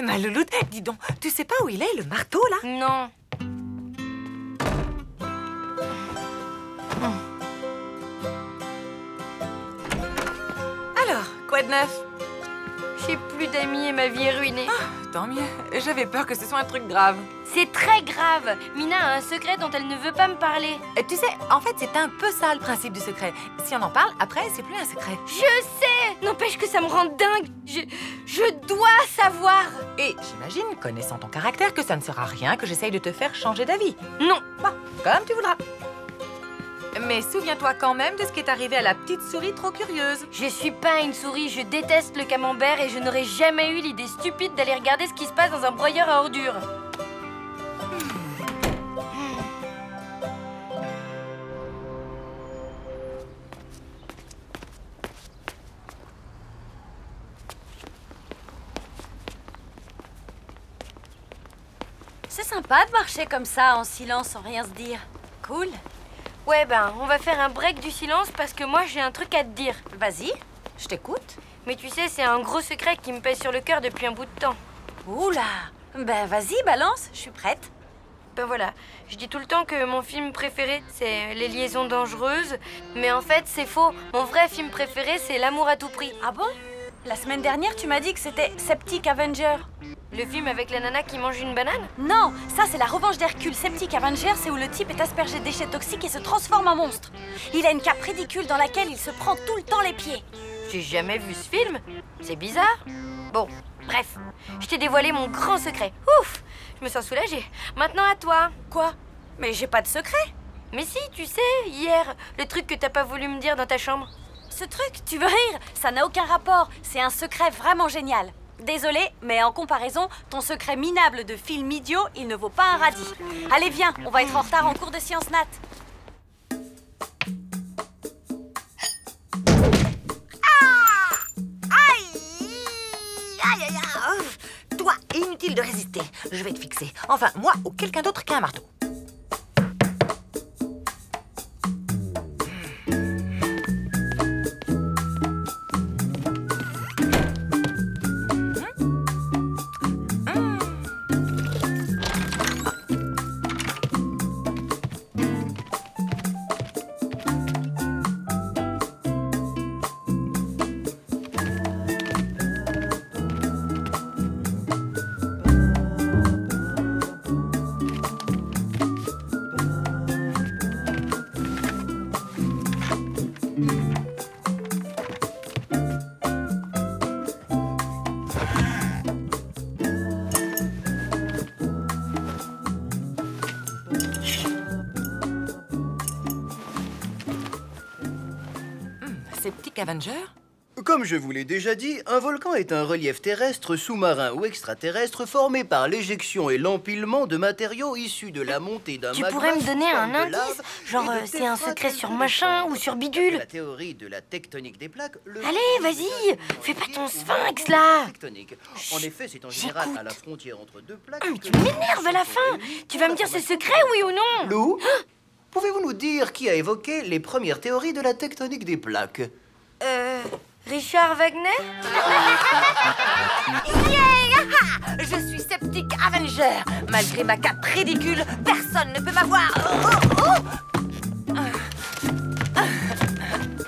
Ma louloute, dis donc, tu sais pas où il est, le marteau, là? Non. Alors, quoi de neuf? J'ai plus d'amis et ma vie est ruinée. Oh, tant mieux. J'avais peur que ce soit un truc grave. C'est très grave. Mina a un secret dont elle ne veut pas me parler. Tu sais, en fait, c'est un peu ça le principe du secret. Si on en parle, après, c'est plus un secret. Je sais. N'empêche que ça me rend dingue. Je dois savoir. Et j'imagine, connaissant ton caractère, que ça ne sera rien que j'essaye de te faire changer d'avis. Non. Bon, comme tu voudras. Mais souviens-toi quand même de ce qui est arrivé à la petite souris trop curieuse. Je suis pas une souris, je déteste le camembert et je n'aurais jamais eu l'idée stupide d'aller regarder ce qui se passe dans un broyeur à ordures. C'est sympa de marcher comme ça, en silence, sans rien se dire. Cool. Ouais, ben, on va faire un break du silence parce que moi, j'ai un truc à te dire. Vas-y, je t'écoute. Mais tu sais, c'est un gros secret qui me pèse sur le cœur depuis un bout de temps. Oula. Ben, vas-y, balance, je suis prête. Ben voilà, je dis tout le temps que mon film préféré, c'est Les Liaisons Dangereuses. Mais en fait, c'est faux. Mon vrai film préféré, c'est L'amour à tout prix. Ah bon? La semaine dernière, tu m'as dit que c'était Septic Avenger. Le film avec la nana qui mange une banane? Non, ça c'est la revanche d'Hercule. Septic Avenger, c'est où le type est aspergé de déchets toxiques et se transforme en monstre. Il a une cape ridicule dans laquelle il se prend tout le temps les pieds. J'ai jamais vu ce film. C'est bizarre. Bon, bref, je t'ai dévoilé mon grand secret. Ouf, je me sens soulagée. Maintenant à toi. Quoi? Mais j'ai pas de secret. Mais si, tu sais, hier, le truc que t'as pas voulu me dire dans ta chambre. Ce truc, tu veux rire? Ça n'a aucun rapport. C'est un secret vraiment génial. Désolée, mais en comparaison, ton secret minable de film idiot, il ne vaut pas un radis. Allez, viens, on va être en retard en cours de sciences nat. Aïe, aïe, aïe. Toi, inutile de résister. Je vais te fixer. Enfin, moi ou quelqu'un d'autre qui a un marteau. Septic Avenger? Comme je vous l'ai déjà dit, un volcan est un relief terrestre, sous-marin ou extraterrestre formé par l'éjection et l'empilement de matériaux issus de la montée d'un magma. Tu pourrais me donner un de indice? lave Genre, et de c'est un secret sur téfrates machin ou électroniques. sur bidule? La théorie de la tectonique des plaques... Allez, vas-y, fais pas ton sphinx, là. Tectonique. En effet, c'est en général à la frontière entre deux plaques... Mais tu m'énerves à la fin. Tu vas me dire ce secret, oui ou non? Lou, pouvez-vous nous dire qui a évoqué les premières théories de la tectonique des plaques? Richard Wagner? Yeah! Je suis Septic Avenger. Malgré ma cape ridicule, personne ne peut m'avoir.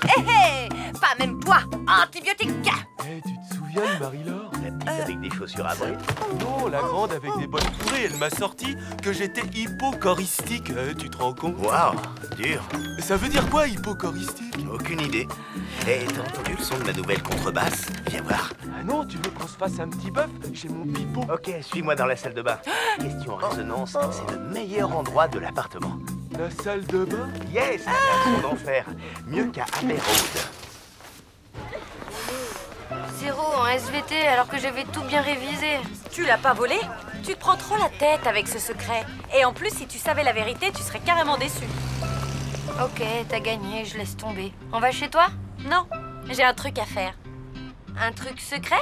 Hé hé! Pas même toi, antibiotique! Tu te souviens de Marie-Laure? La petite avec des chaussures à bride? Non, la grande avec des bottes fourrées. Elle m'a sorti que j'étais hypochoristique. Tu te rends compte? Waouh, dur. Ça veut dire quoi, hypochoristique? Aucune idée. Et t'as entendu le son de ma nouvelle contrebasse? Viens voir. Ah non, tu veux qu'on se fasse un petit bœuf chez mon pipeau? Ok, suis-moi dans la salle de bain. Question résonance, c'est le meilleur endroit de l'appartement. La salle de bain? Yes, un son d'enfer. Mieux qu'à Abbey Road. 0 en SVT alors que j'avais tout bien révisé. Tu l'as pas volé? Tu te prends trop la tête avec ce secret. Et en plus, si tu savais la vérité, tu serais carrément déçu. Ok, t'as gagné, je laisse tomber. On va chez toi? Non, j'ai un truc à faire. Un truc secret?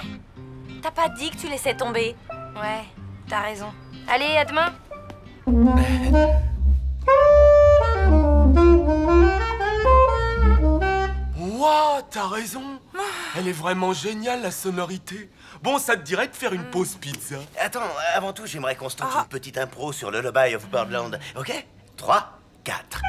T'as pas dit que tu laissais tomber? Ouais, t'as raison. Allez, à demain. Waouh, t'as raison. Elle est vraiment géniale, la sonorité. Bon, ça te dirait de faire une pause pizza? Attends, avant tout, j'aimerais qu'on se tente une petite impro sur le Lullaby of Birdland. Ok? 3, 4.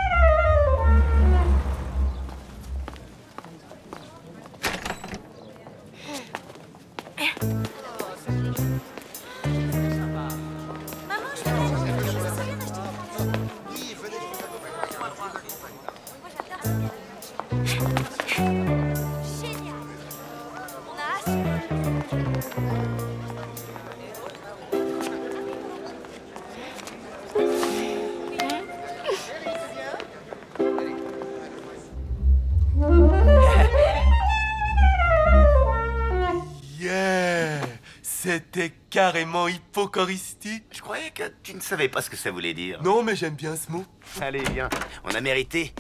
C'était carrément hypochoristique. Je croyais que tu ne savais pas ce que ça voulait dire. Non, mais j'aime bien ce mot. Allez, viens. On a mérité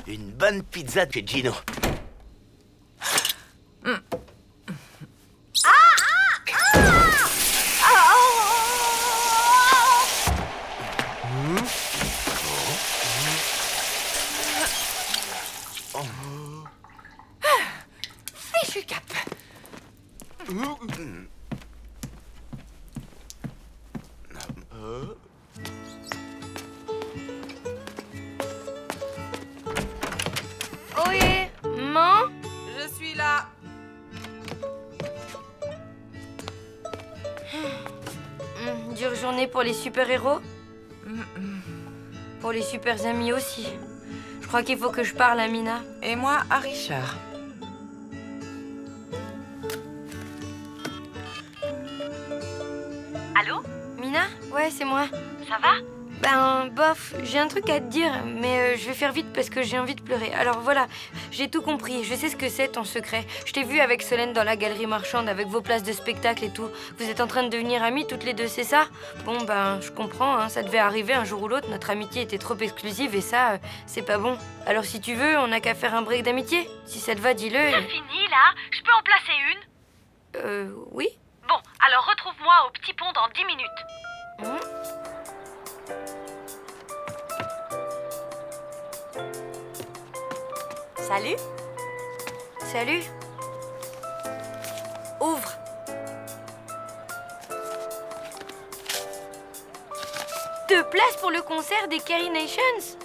une bonne pizza de chez Gino. Fichu cap. Ohé, maman? Je suis là. journée pour les super-héros. Pour les super amis aussi. Je crois qu'il faut que je parle à Mina. Et moi, à Richard. Allô? Mina? Ouais, c'est moi. Ça va? Ben, bof, j'ai un truc à te dire, mais je vais faire vite parce que j'ai envie de pleurer. Alors voilà, j'ai tout compris, je sais ce que c'est ton secret. Je t'ai vu avec Solène dans la galerie marchande avec vos places de spectacle et tout. Vous êtes en train de devenir amies toutes les deux, c'est ça? Bon, ben, je comprends, hein, ça devait arriver un jour ou l'autre, notre amitié était trop exclusive et ça, c'est pas bon. Alors si tu veux, on n'a qu'à faire un break d'amitié. Si ça te va, dis-le. C'est fini là? Je peux en placer une? Oui. Bon, alors retrouve-moi au petit pont dans 10 minutes. Salut. Salut. Ouvre. Deux places pour le concert des Carrie Nations?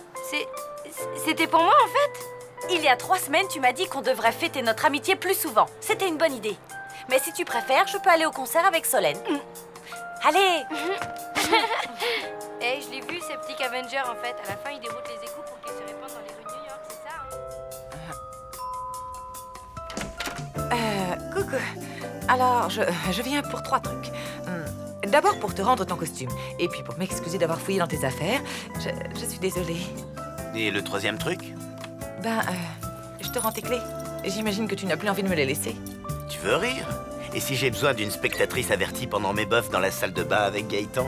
C'était pour moi en fait? Il y a 3 semaines, tu m'as dit qu'on devrait fêter notre amitié plus souvent. C'était une bonne idée. Mais si tu préfères, je peux aller au concert avec Solène. Allez. Eh, je l'ai vu, ces petits Avengers en fait. À la fin, ils déroutent les échos pour qu'ils se répandent dans les rues de New York, c'est ça, hein? Coucou. Alors, je viens pour 3 trucs. D'abord pour te rendre ton costume. Et puis pour m'excuser d'avoir fouillé dans tes affaires. Je suis désolée. Et le 3e truc? Ben, je te rends tes clés. J'imagine que tu n'as plus envie de me les laisser. Tu veux rire? Et si j'ai besoin d'une spectatrice avertie pendant mes bofs dans la salle de bain avec Gaëtan?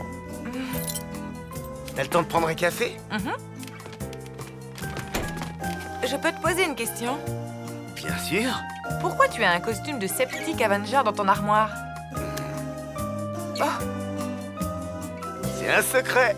T'as le temps de prendre un café? Je peux te poser une question? Bien sûr. Pourquoi tu as un costume de Septic Avenger dans ton armoire? Oh. C'est un secret.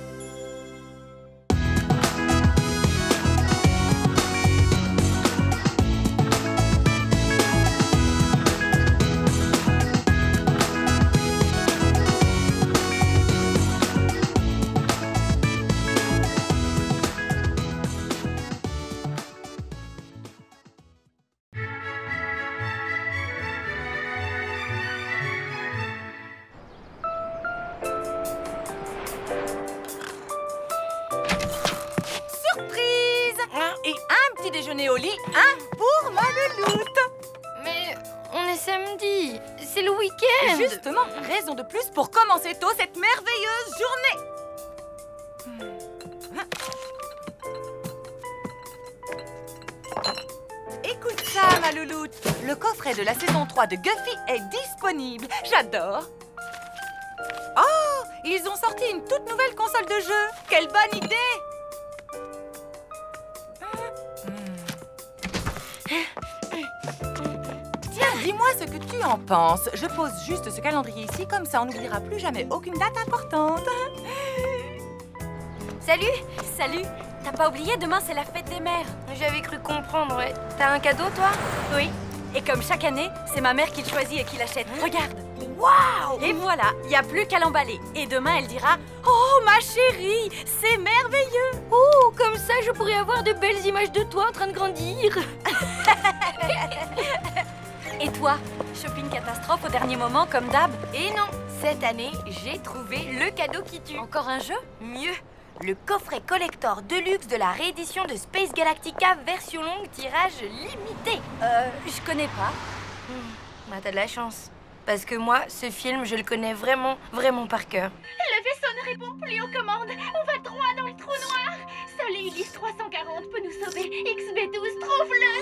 Déjeuner au lit, pour ma louloute. Mais on est samedi, c'est le week-end. Justement, raison de plus pour commencer tôt cette merveilleuse journée. Écoute ça, ma louloute. Le coffret de la saison 3 de Guffy est disponible. J'adore. Oh, ils ont sorti une toute nouvelle console de jeu. Quelle bonne idée! Tiens, dis-moi ce que tu en penses. Je pose juste ce calendrier ici, comme ça on n'oubliera plus jamais aucune date importante. Salut. Salut. T'as pas oublié, demain c'est la fête des mères. J'avais cru comprendre, ouais. T'as un cadeau, toi? Oui. Et comme chaque année, c'est ma mère qui le choisit et qui l'achète. Regarde. Waouh! Et voilà, il n'y a plus qu'à l'emballer. Et demain, elle dira « Oh, ma chérie, c'est merveilleux !» Oh, comme ça, je pourrais avoir de belles images de toi en train de grandir. Et toi, shopping catastrophe au dernier moment, comme d'hab? Et non, cette année, j'ai trouvé le cadeau qui tue. Encore un jeu? Mieux, le coffret collector deluxe de la réédition de Space Galactica version longue tirage limité. Je connais pas. Bah, t'as de la chance. Parce que moi, ce film, je le connais vraiment, vraiment par cœur. Le vaisseau ne répond plus aux commandes. On va droit dans le trou noir. Seul Ulysse 340 peut nous sauver. XB12, trouve-le.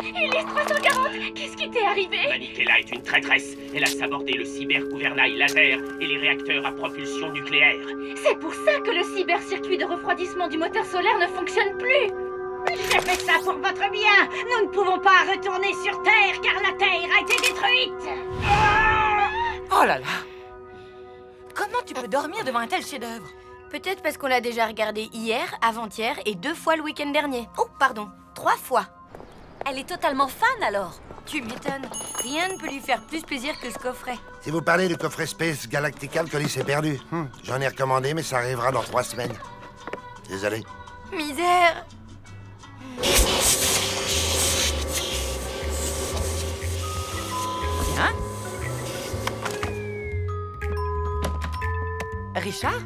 Ulysse 340, qu'est-ce qui t'est arrivé? Manikela est une traîtresse. Elle a sabordé le cyber-gouvernail laser et les réacteurs à propulsion nucléaire. C'est pour ça que le cyber-circuit de refroidissement du moteur solaire ne fonctionne plus. J'ai fait ça pour votre bien. Nous ne pouvons pas retourner sur Terre car la Terre a été détruite. Oh là là! Comment tu peux dormir devant un tel chef-d'œuvre? Peut-être parce qu'on l'a déjà regardé hier, avant-hier et 2 fois le week-end dernier. Oh, pardon, 3 fois. Elle est totalement fan alors. Tu m'étonnes. Rien ne peut lui faire plus plaisir que ce coffret. Si vous parlez du coffret Space Galactica, le colis est perdu. J'en ai recommandé, mais ça arrivera dans 3 semaines. Désolé. Misère. Richard?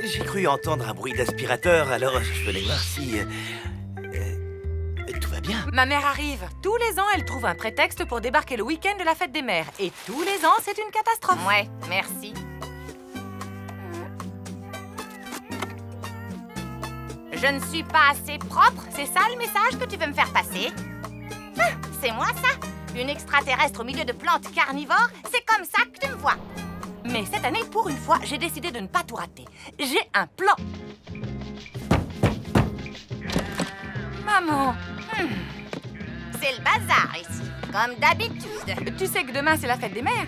J'ai cru entendre un bruit d'aspirateur, alors je voulais voir si... tout va bien. Ma mère arrive. Tous les ans, elle trouve un prétexte pour débarquer le week-end de la fête des mères. Et tous les ans, c'est une catastrophe. Ouais, merci. Je ne suis pas assez propre, c'est ça le message que tu veux me faire passer? Ah, c'est moi ça? Une extraterrestre au milieu de plantes carnivores? C'est comme ça que tu me vois? Mais cette année, pour une fois, j'ai décidé de ne pas tout rater. J'ai un plan. Maman. C'est le bazar ici, comme d'habitude. Tu sais que demain, c'est la fête des mères?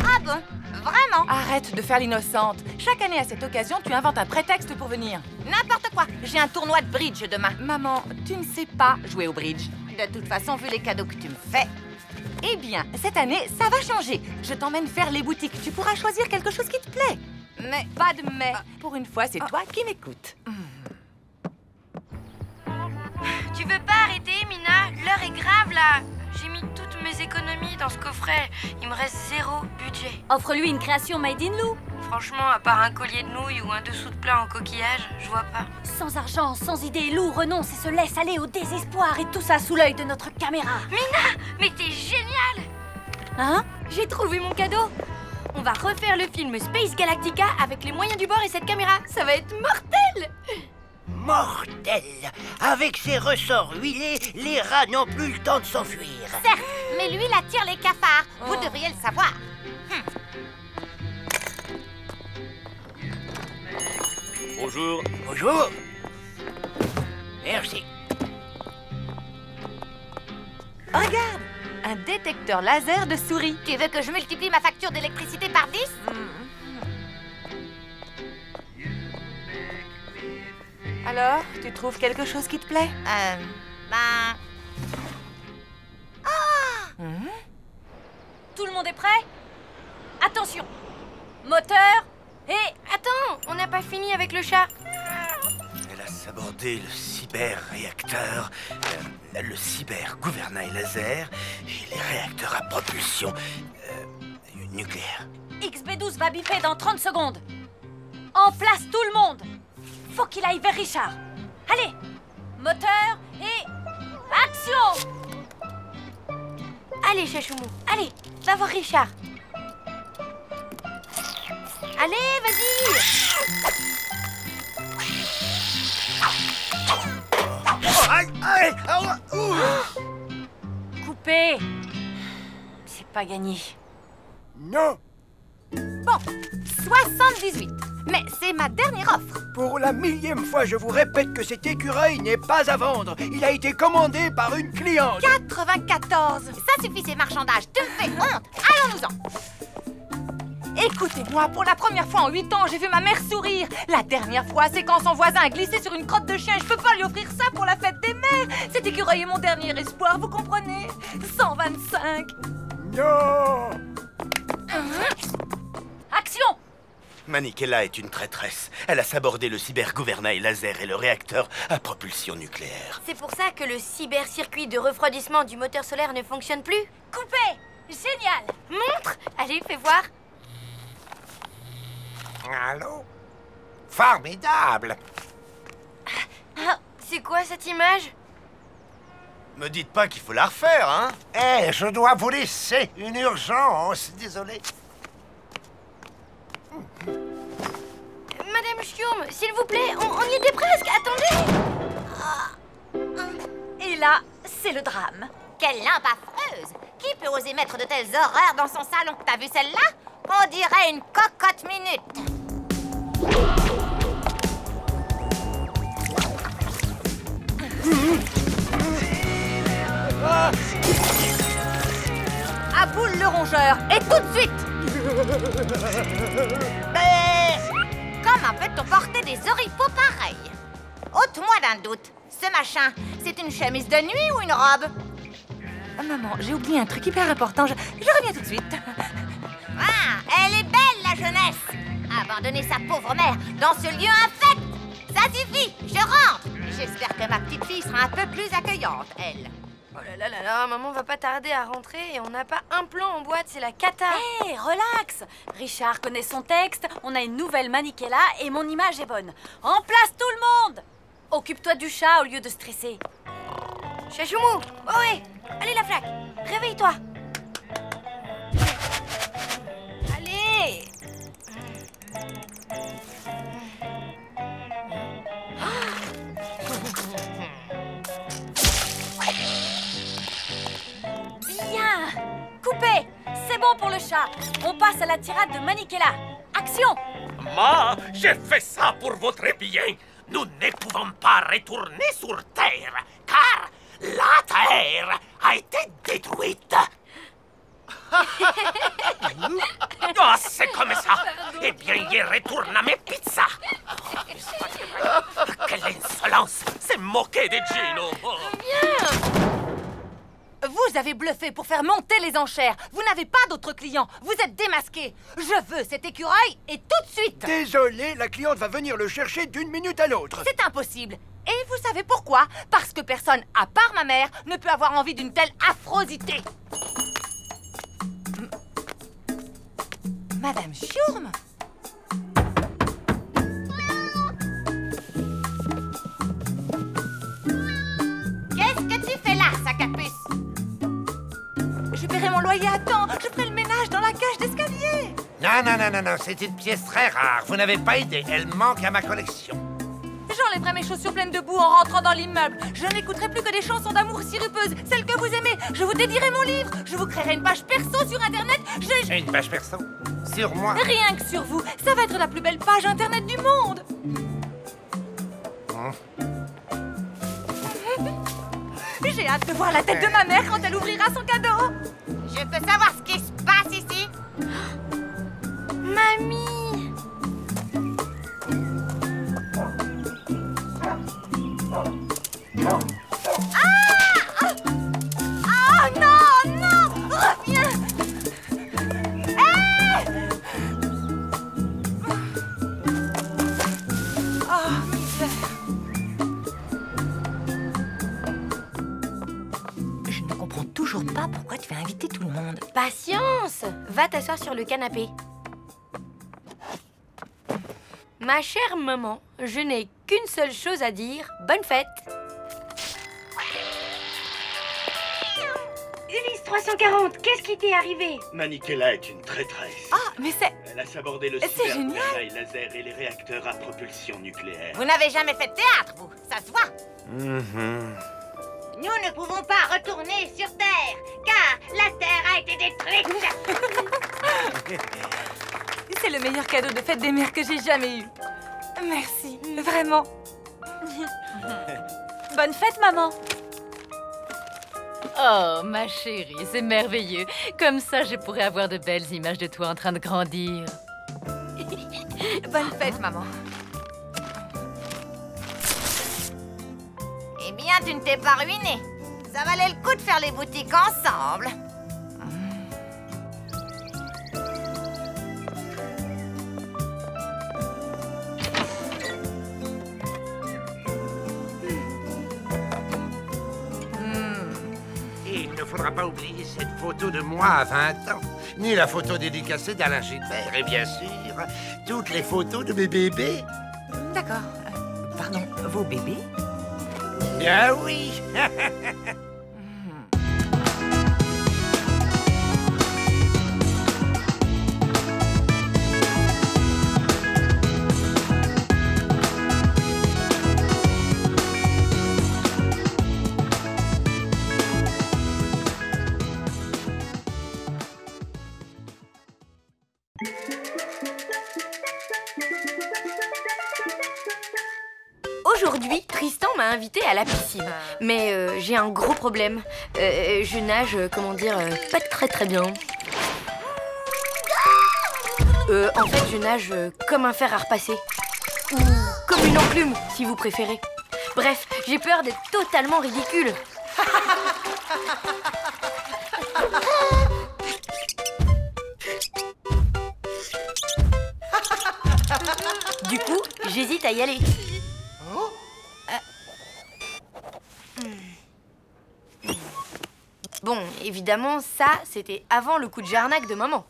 Ah bon? Vraiment? Arrête de faire l'innocente. Chaque année, à cette occasion, tu inventes un prétexte pour venir. N'importe quoi. J'ai un tournoi de bridge demain. Maman, tu ne sais pas jouer au bridge. De toute façon, vu les cadeaux que tu me fais... Eh bien, cette année, ça va changer. Je t'emmène faire les boutiques. Tu pourras choisir quelque chose qui te plaît. Mais... Pas de mais. Pour une fois, c'est toi qui m'écoutes. Tu veux pas arrêter, Mina? L'heure est grave, là. J'ai mis toutes mes économies dans ce coffret. Il me reste 0 budget. Offre-lui une création made in Lou. Franchement, à part un collier de nouilles ou un dessous de plat en coquillage, je vois pas. Sans argent, sans idée, Lou renonce et se laisse aller au désespoir. Et tout ça sous l'œil de notre caméra. Mina, mais t'es géniale! Hein? J'ai trouvé mon cadeau. On va refaire le film Space Galactica avec les moyens du bord et cette caméra. Ça va être mortel! Mortel! Avec ses ressorts huilés, les rats n'ont plus le temps de s'enfuir. Certes, mais lui, il attire les cafards. Vous devriez le savoir. Bonjour. Bonjour. Merci. Regarde, un détecteur laser de souris. Tu veux que je multiplie ma facture d'électricité par 10? Alors, tu trouves quelque chose qui te plaît? Tout le monde est prêt? Attention. Moteur et... Attends, on n'a pas fini avec le chat. Elle a sabordé le cyber-réacteur, le cyber-gouvernail laser et les réacteurs à propulsion nucléaire. XB12 va bipper dans 30 secondes. En place tout le monde. Faut qu'il aille vers Richard. Allez, moteur et... action! Allez, Chachoumou, allez, va voir Richard. Allez, vas-y! Coupé. C'est pas gagné. Non. Bon, 78. Mais c'est ma dernière offre. Pour la 1000e fois, je vous répète que cet écureuil n'est pas à vendre. Il a été commandé par une cliente. 94. Ça suffit, ces marchandages. Tu me fais honte. Allons-nous-en. Écoutez-moi, pour la première fois en 8 ans, j'ai vu ma mère sourire. La dernière fois, c'est quand son voisin a glissé sur une crotte de chien. Je peux pas lui offrir ça pour la fête des mères. Cet écureuil est mon dernier espoir, vous comprenez? 125. Non. Action! Manikela est une traîtresse. Elle a sabordé le cyber-gouvernail laser et le réacteur à propulsion nucléaire. C'est pour ça que le cyber-circuit de refroidissement du moteur solaire ne fonctionne plus? Coupé! Génial! Montre! Allez, fais voir. Allô? Formidable! Ah, c'est quoi cette image? Me dites pas qu'il faut la refaire, hein? Eh, je dois vous laisser. Une urgence, désolé. Madame Schurm, s'il vous plaît, on y était presque. Attendez! Et là, c'est le drame. Quelle lampe affreuse! Qui peut oser mettre de telles horreurs dans son salon? T'as vu celle-là? On dirait une cocotte minute. À boule le rongeur, et tout de suite. Comment peut-on porter des oripeaux pareils? Ôte-moi d'un doute. Ce machin, c'est une chemise de nuit ou une robe? Maman, j'ai oublié un truc hyper important. Je reviens tout de suite. Ah, elle est belle, la jeunesse. Abandonner sa pauvre mère dans ce lieu infect. Ça suffit, je rentre. J'espère que ma petite fille sera un peu plus accueillante, elle. Oh là là là, maman va pas tarder à rentrer et on n'a pas un plan en boîte, c'est la cata. Hé, relax. Richard connaît son texte, on a une nouvelle Maniquella et mon image est bonne. En place tout le monde. Occupe-toi du chat au lieu de stresser. Chachoumou, oh ouais, allez la flaque, réveille-toi. Allez. Bien. Coupé. C'est bon pour le chat. On passe à la tirade de Maniquella. Action. Moi, j'ai fait ça pour votre bien. Nous ne pouvons pas retourner sur Terre, car la Terre a été détruite. Oh, c'est comme ça. Eh bien, il retourne à mes pizzas. Quelle insolence. C'est moquer de Gino. Vous avez bluffé pour faire monter les enchères. Vous n'avez pas d'autres clients. Vous êtes démasqué. Je veux cet écureuil et tout de suite. Désolé, la cliente va venir le chercher d'une minute à l'autre. C'est impossible. Et vous savez pourquoi? Parce que personne, à part ma mère, ne peut avoir envie d'une telle affrosité. Madame Schurm? Qu'est-ce que tu fais là, sac à puce? Je paierai mon loyer à temps. Je ferai le ménage dans la cage d'escalier. Non, c'est une pièce très rare. Vous n'avez pas idée, elle manque à ma collection. J'enlèverai mes chaussures pleines de boue en rentrant dans l'immeuble. Je n'écouterai plus que des chansons d'amour sirupeuses, celles que vous aimez. Je vous dédierai mon livre. Je vous créerai une page perso sur Internet. Une page perso? Sur moi? Rien que sur vous. Ça va être la plus belle page Internet du monde. J'ai hâte de voir la tête de ma mère quand elle ouvrira son cadeau. Je peux savoir ce qui se passe ici? Mamie. Oh non, non! Reviens! Oh, misère. Je ne comprends toujours pas pourquoi tu vas inviter tout le monde. Patience. Va t'asseoir sur le canapé. Ma chère maman, je n'ai qu'une seule chose à dire. Bonne fête. Ulysse 340, qu'est-ce qui t'est arrivé? Maniquella est une traîtresse. Ah, mais c'est... Elle a sabordé le C'est génial. cybergouvernail laser et les réacteurs à propulsion nucléaire. Vous n'avez jamais fait de théâtre, vous. Ça se voit. Nous ne pouvons pas retourner sur Terre, car la Terre a été détruite. C'est le meilleur cadeau de fête des mères que j'ai jamais eu. Merci, vraiment. Bonne fête, maman. Oh, ma chérie, c'est merveilleux. Comme ça, je pourrais avoir de belles images de toi en train de grandir. Bonne fête, maman. Eh bien, tu ne t'es pas ruiné. Ça valait le coup de faire les boutiques ensemble. Il ne faudra pas oublier cette photo de moi à 20 ans, ni la photo dédicacée d'Alain Gilbert, et bien sûr, toutes les photos de mes bébés. D'accord. Pardon, vos bébés? Bien oui. Aujourd'hui, Tristan m'a invité à la piscine. Mais j'ai un gros problème. Je nage, comment dire, pas très bien. En fait, je nage comme un fer à repasser. Ou comme une enclume, si vous préférez. Bref, j'ai peur d'être totalement ridicule. Du coup, j'hésite à y aller. Bon, évidemment, ça, c'était avant le coup de jarnac de maman.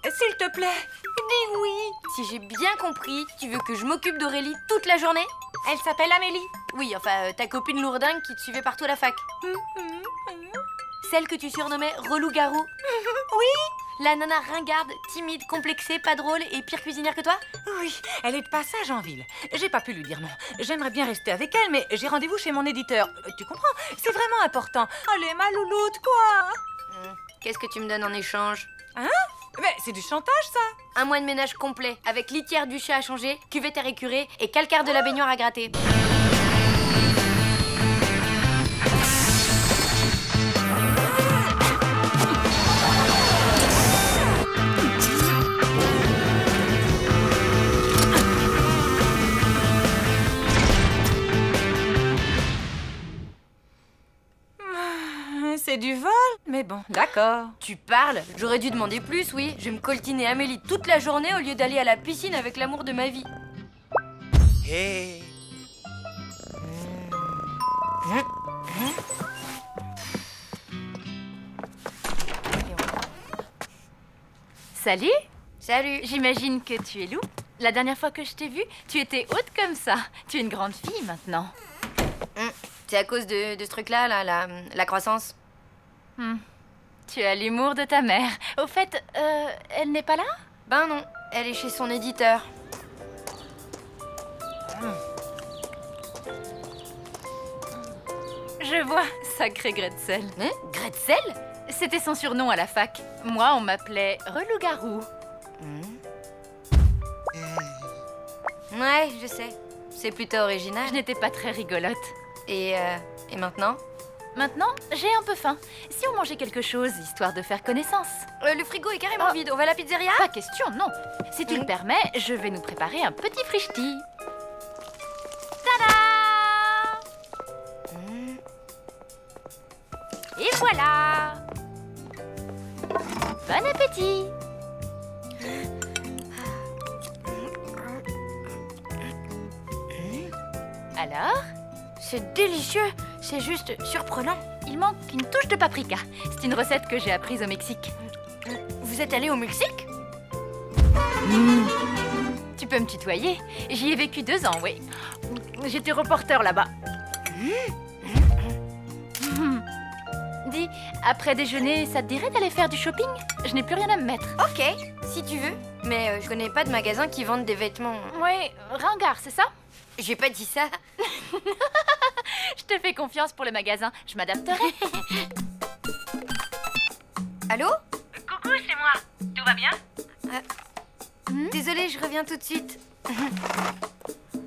S'il te plaît, dis oui. Si j'ai bien compris, tu veux que je m'occupe d'Aurélie toute la journée? Elle s'appelle Amélie. Oui, enfin, ta copine lourdingue qui te suivait partout à la fac. Celle que tu surnommais relou-garou. Oui. La nana ringarde, timide, complexée, pas drôle et pire cuisinière que toi? Oui, elle est de passage en ville. J'ai pas pu lui dire non. J'aimerais bien rester avec elle, mais j'ai rendez-vous chez mon éditeur. Tu comprends? C'est vraiment important. Allez, ma louloute, quoi. Qu'est-ce que tu me donnes en échange? Hein? Mais c'est du chantage, ça. Un mois de ménage complet, avec litière du chat à changer, cuvette à récurer et calcaire de la baignoire à gratter. C'est du vol, mais bon, d'accord. Tu parles? J'aurais dû demander plus, oui. Je vais me coltiner Amélie toute la journée au lieu d'aller à la piscine avec l'amour de ma vie. Hé. Salut. Salut. J'imagine que tu es Lou. La dernière fois que je t'ai vue, tu étais haute comme ça. Tu es une grande fille maintenant. C'est à cause de ce truc-là, la croissance. Tu as l'humour de ta mère. Au fait, elle n'est pas là? Ben non, elle est chez son éditeur. Je vois, sacré Gretzel. Gretzel? C'était son surnom à la fac. Moi, on m'appelait Relou-garou. Ouais, je sais. C'est plutôt original. Je n'étais pas très rigolote. Et maintenant? Maintenant, j'ai un peu faim. Si on mangeait quelque chose, histoire de faire connaissance. Le frigo est carrément vide. On va à la pizzeria? Pas question, non. Si tu le permets, je vais nous préparer un petit frichti. Tada! Et voilà! Bon appétit! Alors? C'est délicieux, c'est juste surprenant. Il manque une touche de paprika. C'est une recette que j'ai apprise au Mexique. Vous êtes allé au Mexique? Tu peux me tutoyer. J'y ai vécu 2 ans, oui. J'étais reporter là-bas. Dis, après déjeuner, ça te dirait d'aller faire du shopping? Je n'ai plus rien à me mettre. Ok, si tu veux. Mais je connais pas de magasin qui vendent des vêtements. Oui, ringard, c'est ça? J'ai pas dit ça. Je te fais confiance pour le magasin. Je m'adapterai. Allô? Coucou, c'est moi. Tout va bien? Désolée, je reviens tout de suite.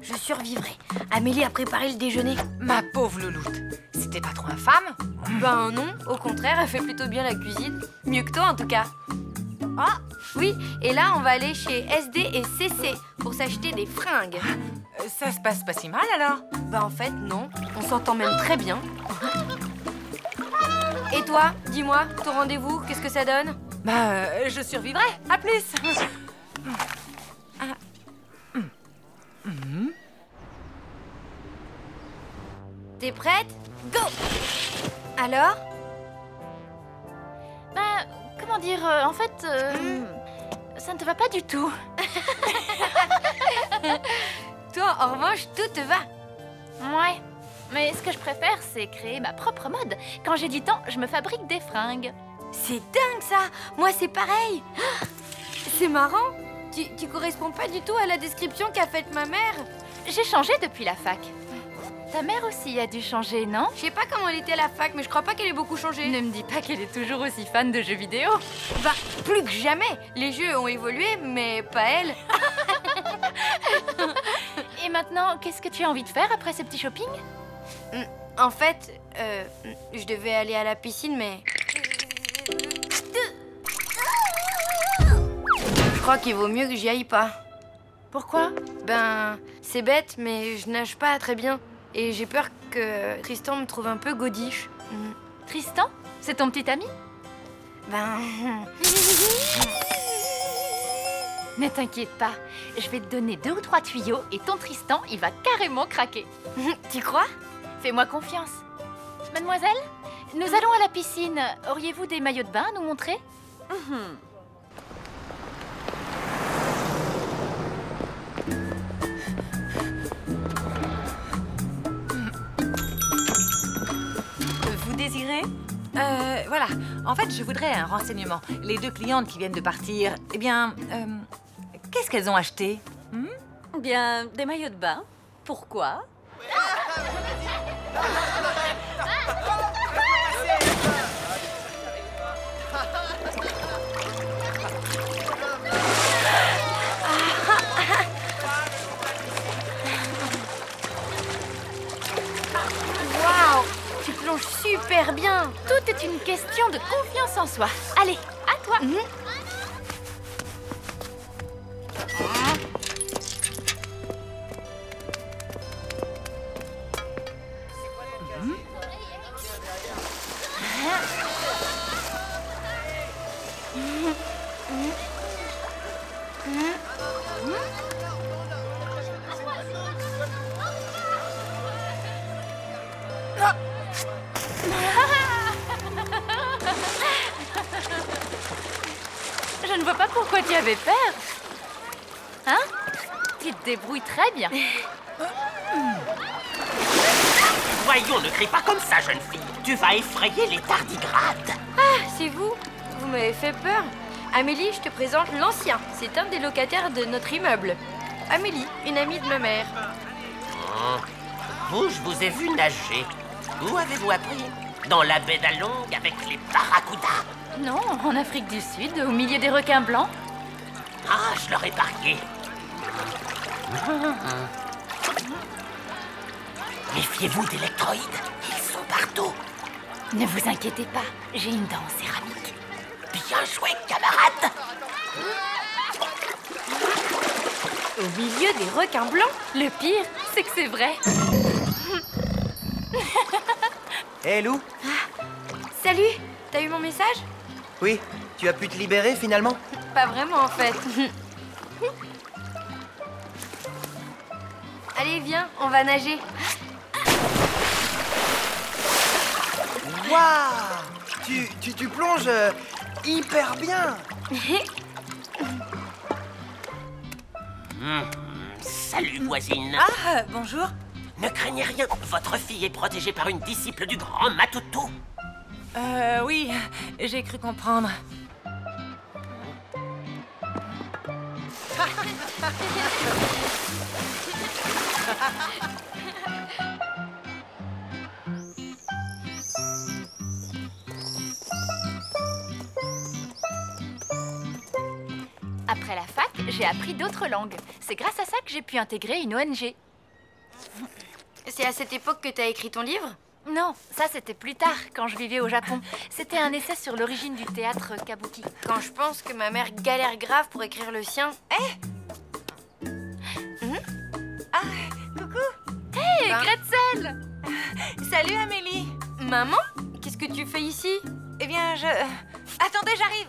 Je survivrai. Amélie a préparé le déjeuner. Ma pauvre louloute. C'était pas trop infâme? Ben non, au contraire, elle fait plutôt bien la cuisine. Mieux que toi en tout cas. Ah! Oui, et là on va aller chez SD et CC pour s'acheter des fringues. Ça se passe pas si mal alors? Bah en fait non, on s'entend même très bien. Et toi, dis-moi, ton rendez-vous, qu'est-ce que ça donne? Bah je survivrai, à plus. T'es prête? Go! Alors? Bah, comment dire, en fait, ça ne te va pas du tout. Toi, en revanche, tout te va. Ouais, mais ce que je préfère, c'est créer ma propre mode. Quand j'ai du temps, je me fabrique des fringues. C'est dingue ça! Moi, c'est pareil. C'est marrant. Tu corresponds pas du tout à la description qu'a faite ma mère. J'ai changé depuis la fac. Ta mère aussi a dû changer, non? Je sais pas comment elle était à la fac, mais je crois pas qu'elle ait beaucoup changé. Ne me dis pas qu'elle est toujours aussi fan de jeux vidéo. Bah, plus que jamais. Les jeux ont évolué, mais pas elle. Et maintenant, qu'est-ce que tu as envie de faire après ce petit shopping? En fait, je devais aller à la piscine, mais... Je crois qu'il vaut mieux que j'y aille pas. Pourquoi? Ben, c'est bête, mais je nage pas très bien. Et j'ai peur que Tristan me trouve un peu godiche. Tristan? C'est ton petit ami? Ben... Ne t'inquiète pas, je vais te donner 2 ou 3 tuyaux et ton Tristan, il va carrément craquer. Tu crois? Fais-moi confiance. Mademoiselle, Nous allons à la piscine. Auriez-vous des maillots de bain à nous montrer? Vous désirez? Voilà. En fait, je voudrais un renseignement. Les 2 clientes qui viennent de partir, eh bien, qu'est-ce qu'elles ont acheté? Bien, des maillots de bain. Pourquoi? Waouh! Tu plonges super bien! Tout est une question de confiance en soi. Allez, à toi. Je ne vois pas pourquoi tu avais peur. Hein? Tu te débrouilles très bien. Voyons, ne crie pas comme ça, jeune fille. Tu vas effrayer les tardigrades. Ah, c'est vous? Vous m'avez fait peur. Amélie, je te présente l'ancien. C'est un des locataires de notre immeuble. Amélie, une amie de ma mère. Vous, je vous ai vu nager. Où avez-vous appris? Dans la baie d'Along avec les barracudas? Non, en Afrique du Sud, au milieu des requins blancs. Ah, je leur ai parié. Méfiez-vous d'électroïdes. Ils sont partout. Ne vous inquiétez pas, j'ai une dent en céramique. Bien joué, camarade. Au milieu des requins blancs? Le pire, c'est que c'est vrai. Hé, Lou? Salut, t'as eu mon message? Oui, tu as pu te libérer finalement? Pas vraiment en fait. Allez, viens, on va nager. Waouh! Tu plonges hyper bien! Salut, voisine. Ah, bonjour. Ne craignez rien, votre fille est protégée par une disciple du grand Matoutou. Oui, j'ai cru comprendre. Après la fac, j'ai appris d'autres langues. C'est grâce à ça que j'ai pu intégrer une ONG. C'est à cette époque que t'as écrit ton livre? Non, ça c'était plus tard, quand je vivais au Japon. C'était un essai sur l'origine du théâtre kabuki. Quand je pense que ma mère galère grave pour écrire le sien. Ah, coucou. Hé, Gretzel! Salut, Amélie. Maman? Qu'est-ce que tu fais ici? Eh bien, Attendez, j'arrive.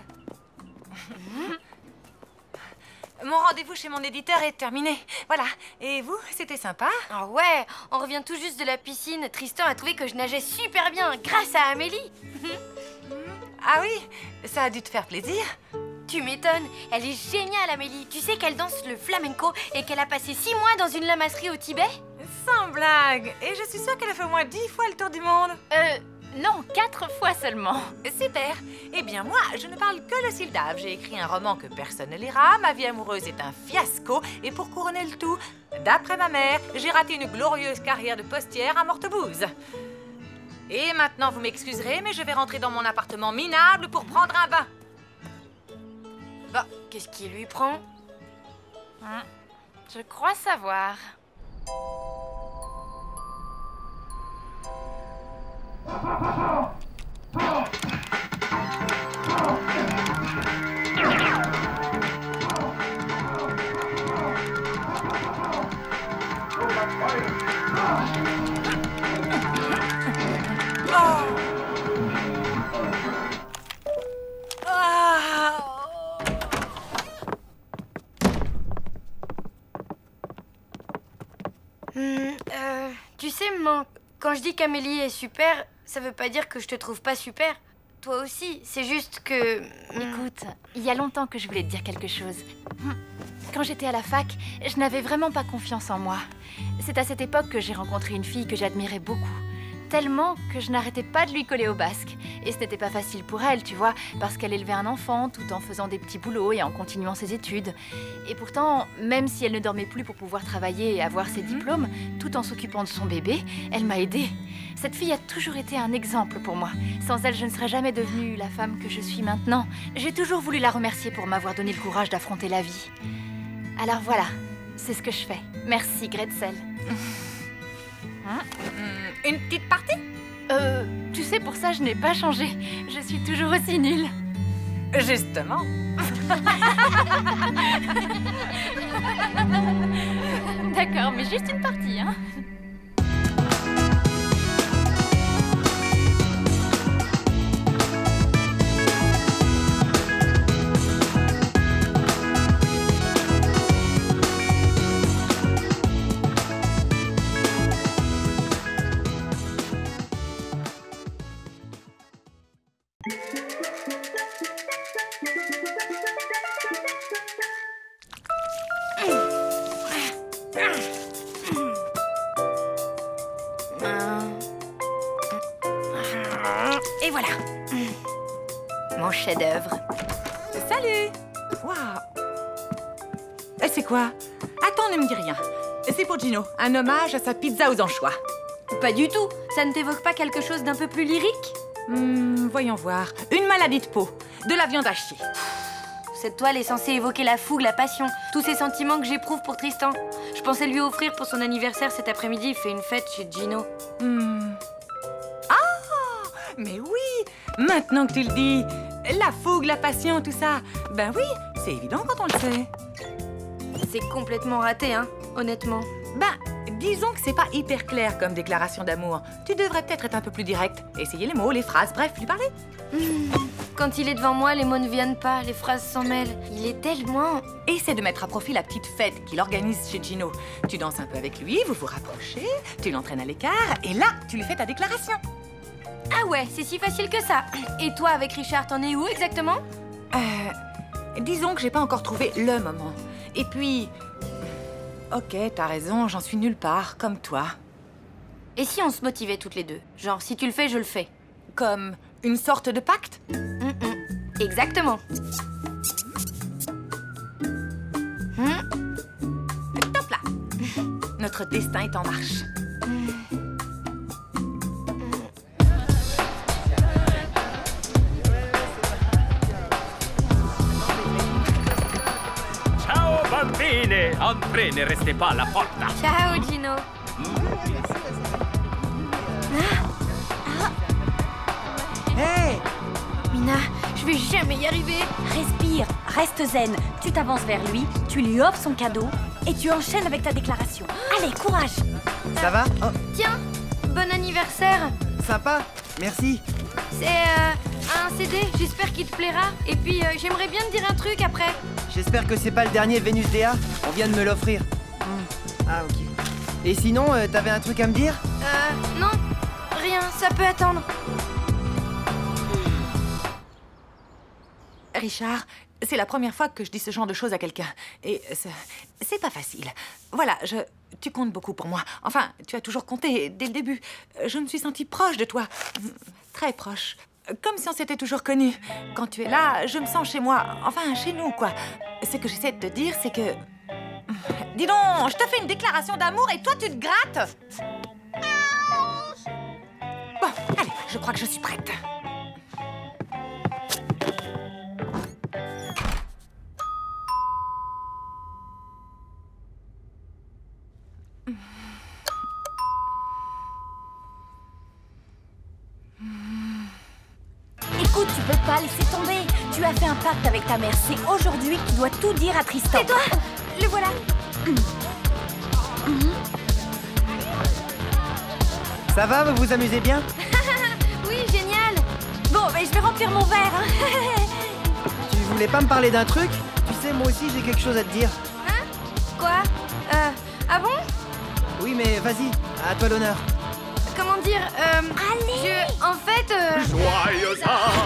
Mon rendez-vous chez mon éditeur est terminé. Voilà. Et vous, c'était sympa? Ah ouais, on revient tout juste de la piscine. Tristan a trouvé que je nageais super bien grâce à Amélie. Ah oui? Ça a dû te faire plaisir? Tu m'étonnes. Elle est géniale, Amélie. Tu sais qu'elle danse le flamenco et qu'elle a passé 6 mois dans une lamasserie au Tibet? Sans blague. Et je suis sûre qu'elle a fait au moins 10 fois le tour du monde. Non, 4 fois seulement. Super. Eh bien, moi, je ne parle que le Sildave. J'ai écrit un roman que personne ne lira. Ma vie amoureuse est un fiasco. Et pour couronner le tout, d'après ma mère, j'ai raté une glorieuse carrière de postière à Mortebouse. Et maintenant, vous m'excuserez, mais je vais rentrer dans mon appartement minable pour prendre un bain. Bah, qu'est-ce qui lui prend? Je crois savoir. Tu sais, maman, quand je dis qu'Amélie est super, ça veut pas dire que je te trouve pas super. Toi aussi, c'est juste que... Écoute, il y a longtemps que je voulais te dire quelque chose. Quand j'étais à la fac, je n'avais vraiment pas confiance en moi. C'est à cette époque que j'ai rencontré une fille que j'admirais beaucoup. Tellement que je n'arrêtais pas de lui coller au basque. Et ce n'était pas facile pour elle, tu vois, parce qu'elle élevait un enfant tout en faisant des petits boulots et en continuant ses études. Et pourtant, même si elle ne dormait plus pour pouvoir travailler et avoir ses diplômes, tout en s'occupant de son bébé, elle m'a aidée. Cette fille a toujours été un exemple pour moi. Sans elle, je ne serais jamais devenue la femme que je suis maintenant. J'ai toujours voulu la remercier pour m'avoir donné le courage d'affronter la vie. Alors voilà, c'est ce que je fais. Merci, Gretzel. Une petite partie? Tu sais, pour ça, je n'ai pas changé. Je suis toujours aussi nulle. Justement. D'accord, mais juste une partie, hein. Et voilà. Mon chef-d'œuvre. Salut. Waouh. C'est quoi? Attends, ne me dis rien. C'est pour Gino, un hommage à sa pizza aux anchois. Pas du tout. Ça ne t'évoque pas quelque chose d'un peu plus lyrique? Voyons voir. Une maladie de peau, de la viande hachée. Cette toile est censée évoquer la fougue, la passion, tous ces sentiments que j'éprouve pour Tristan. Je pensais lui offrir pour son anniversaire cet après-midi. Il fait une fête chez Gino. Ah, mais oui. Maintenant que tu le dis, la fougue, la passion, tout ça. Ben oui, c'est évident quand on le sait. C'est complètement raté, hein, honnêtement. Ben, disons que c'est pas hyper clair comme déclaration d'amour. Tu devrais peut-être être un peu plus direct. Essayer les mots, les phrases, bref, lui parler. Quand il est devant moi, les mots ne viennent pas, les phrases s'en mêlent. Il est tellement... Essaie de mettre à profit la petite fête qu'il organise chez Gino. Tu danses un peu avec lui, vous vous rapprochez, tu l'entraînes à l'écart, et là, tu lui fais ta déclaration. Ah ouais, c'est si facile que ça. Et toi, avec Richard, t'en es où exactement? Disons que j'ai pas encore trouvé le moment. Et puis... Ok, t'as raison, j'en suis nulle part, comme toi. Et si on se motivait toutes les deux? Genre, si tu le fais, je le fais. Comme une sorte de pacte? Exactement. Top là. Notre destin est en marche. Ciao bambine! Entrez, ne restez pas à la porta. Ciao Gino. Hey! Mina, je vais jamais y arriver. Respire, reste zen. Tu t'avances vers lui, tu lui offres son cadeau et tu enchaînes avec ta déclaration. Allez, courage! Ça va? Oh, Tiens, bon anniversaire. sympa, merci. C'est un CD, j'espère qu'il te plaira. Et puis, j'aimerais bien te dire un truc après. J'espère que c'est pas le dernier Vénus Dea. On vient de me l'offrir. Ah, ok. Et sinon, t'avais un truc à me dire? Non, rien, ça peut attendre. Richard, c'est la première fois que je dis ce genre de choses à quelqu'un. Et c'est pas facile. Voilà, tu comptes beaucoup pour moi. Enfin, tu as toujours compté dès le début. Je me suis sentie proche de toi. Très proche. Comme si on s'était toujours connus. Quand tu es là, je me sens chez moi. Enfin, chez nous, quoi. Ce que j'essaie de te dire, c'est que... Dis donc, je te fais une déclaration d'amour et toi, tu te grattes. Bon, allez, je crois que je suis prête. Écoute, tu peux pas laisser tomber. Tu as fait un pacte avec ta mère. C'est aujourd'hui que tu dois tout dire à Tristan. Et toi? Le voilà. Ça va, vous vous amusez bien? Oui, génial. Bon, mais je vais remplir mon verre. Hein. Tu voulais pas me parler d'un truc? Tu sais, moi aussi, j'ai quelque chose à te dire. Hein? Quoi? Ah bon? Oui, mais vas-y, à toi l'honneur. comment dire, en fait, Joyeux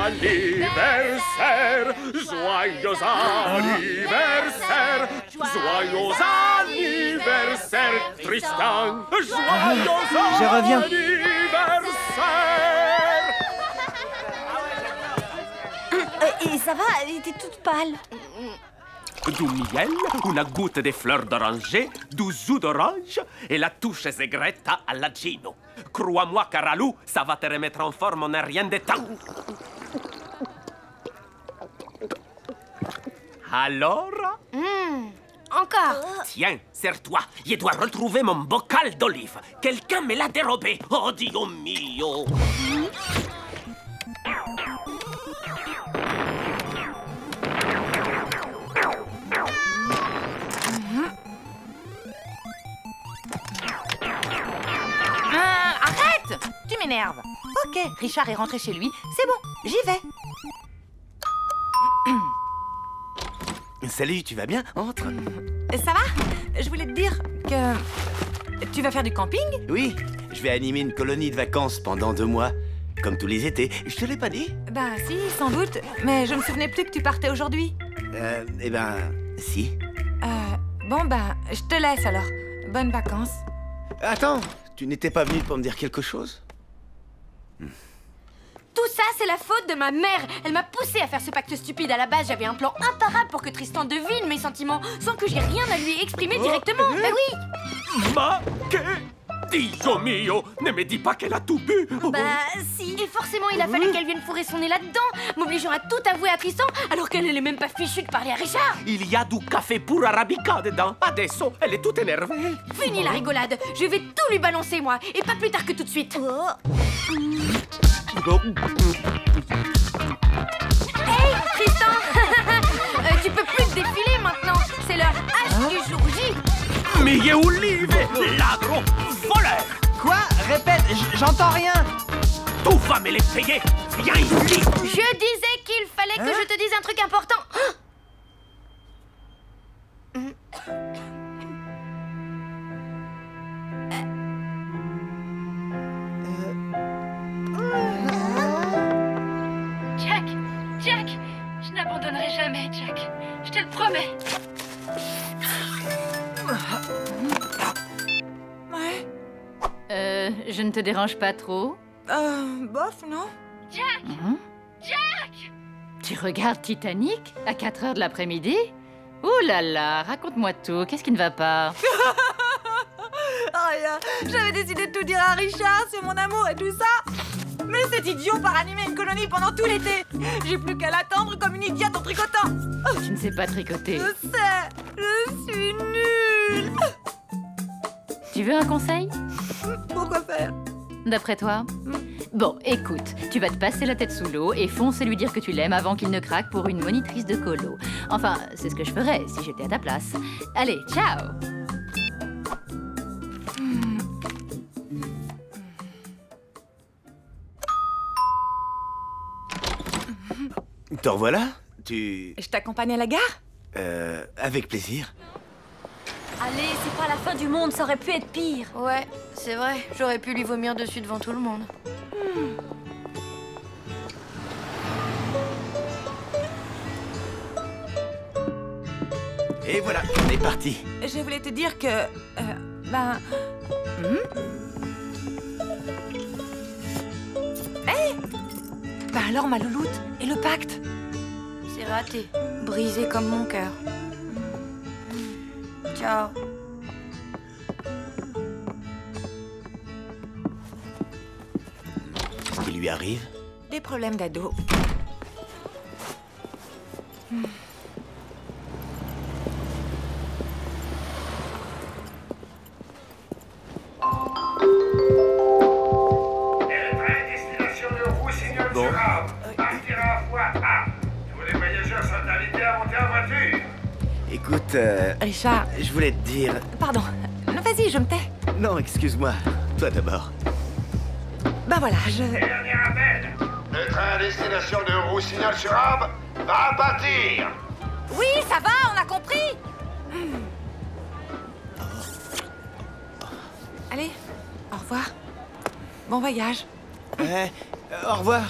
anniversaire, joyeux anniversaire, joyeux anniversaire, Tristan, joyeux Je reviens. anniversaire. Et ça va, t'es toute pâle. Du miel, una goutte de fleurs d'oranger, du jus d'orange et la touche segreta alla Gino. Crois-moi, Caralou, ça va te remettre en forme en un rien de temps. Alors? Encore. Tiens, serre-toi. Je dois retrouver mon bocal d'olive. Quelqu'un me l'a dérobé. Oh, Dio mio. Arrête! Tu m'énerves. Ok, Richard est rentré chez lui. C'est bon, j'y vais. Salut, tu vas bien? Entre. Ça va? Je voulais te dire que... Tu vas faire du camping? Oui, je vais animer une colonie de vacances pendant 2 mois. Comme tous les étés. Je te l'ai pas dit? Bah si, sans doute. Mais je me souvenais plus que tu partais aujourd'hui. Eh ben, si. Bon, bah, je te laisse alors. Bonnes vacances. Attends, tu n'étais pas venu pour me dire quelque chose? Tout ça, c'est la faute de ma mère. Elle m'a poussée à faire ce pacte stupide. À la base, j'avais un plan imparable pour que Tristan devine mes sentiments sans que j'ai rien à lui exprimer directement. Mais oui. Ma que... Dio mio, ne me dis pas qu'elle a tout bu. Bah si. Et forcément, il a fallu qu'elle vienne fourrer son nez là-dedans, m'obligeant à tout avouer à Tristan, alors qu'elle n'est même pas fichue de parler à Richard. Il y a du café pour arabica dedans. Adesso, elle est toute énervée. Fini la rigolade. Je vais tout lui balancer, moi. Et pas plus tard que tout de suite. Hey, Tristan. Tu peux plus te défiler maintenant. C'est l'heure H du jour J. Mais Olive, ladron, voleur. Quoi? Répète, j'entends rien. Tu vas me les payer. Viens ici. Je disais qu'il fallait que je te dise un truc important. Jack, je n'abandonnerai jamais, Jack. Je te le promets. Ouais. Je ne te dérange pas trop? Bof, non? Jack! Jack! Tu regardes Titanic à 4 heures de l'après-midi? Ouh là là, raconte-moi tout. Qu'est-ce qui ne va pas? Rien. J'avais décidé de tout dire à Richard sur mon amour et tout ça. Mais cet idiot part animer une colonie pendant tout l'été. J'ai plus qu'à l'attendre comme une idiote en tricotant. Tu ne sais pas tricoter. Je sais. Je suis nulle. Tu veux un conseil? Pourquoi faire? D'après toi? Bon, écoute, tu vas te passer la tête sous l'eau et foncer lui dire que tu l'aimes avant qu'il ne craque pour une monitrice de colo. Enfin, c'est ce que je ferais si j'étais à ta place. Allez, ciao! Te revoilà? Tu... Je t'accompagne à la gare? Avec plaisir. Allez, c'est pas la fin du monde, ça aurait pu être pire. Ouais, c'est vrai. J'aurais pu lui vomir dessus devant tout le monde. Et voilà, on est parti. Je voulais te dire que... Hey! Bah alors, ma louloute, et le pacte? C'est raté. Brisé comme mon cœur. Ciao. Qu'est-ce qui lui arrive? Des problèmes d'ado. Bon. Partira à voie A. Tous les voyageurs sont invités à monter en voiture. Écoute, Richard. je voulais te dire... Pardon. Vas-y, je me tais. Non, excuse-moi. Toi d'abord. Ben voilà, Dernier appel. Le train à destination de Roussignol-sur-Arbe va partir. Oui, ça va, on a compris. Allez, au revoir. Bon voyage. Au revoir.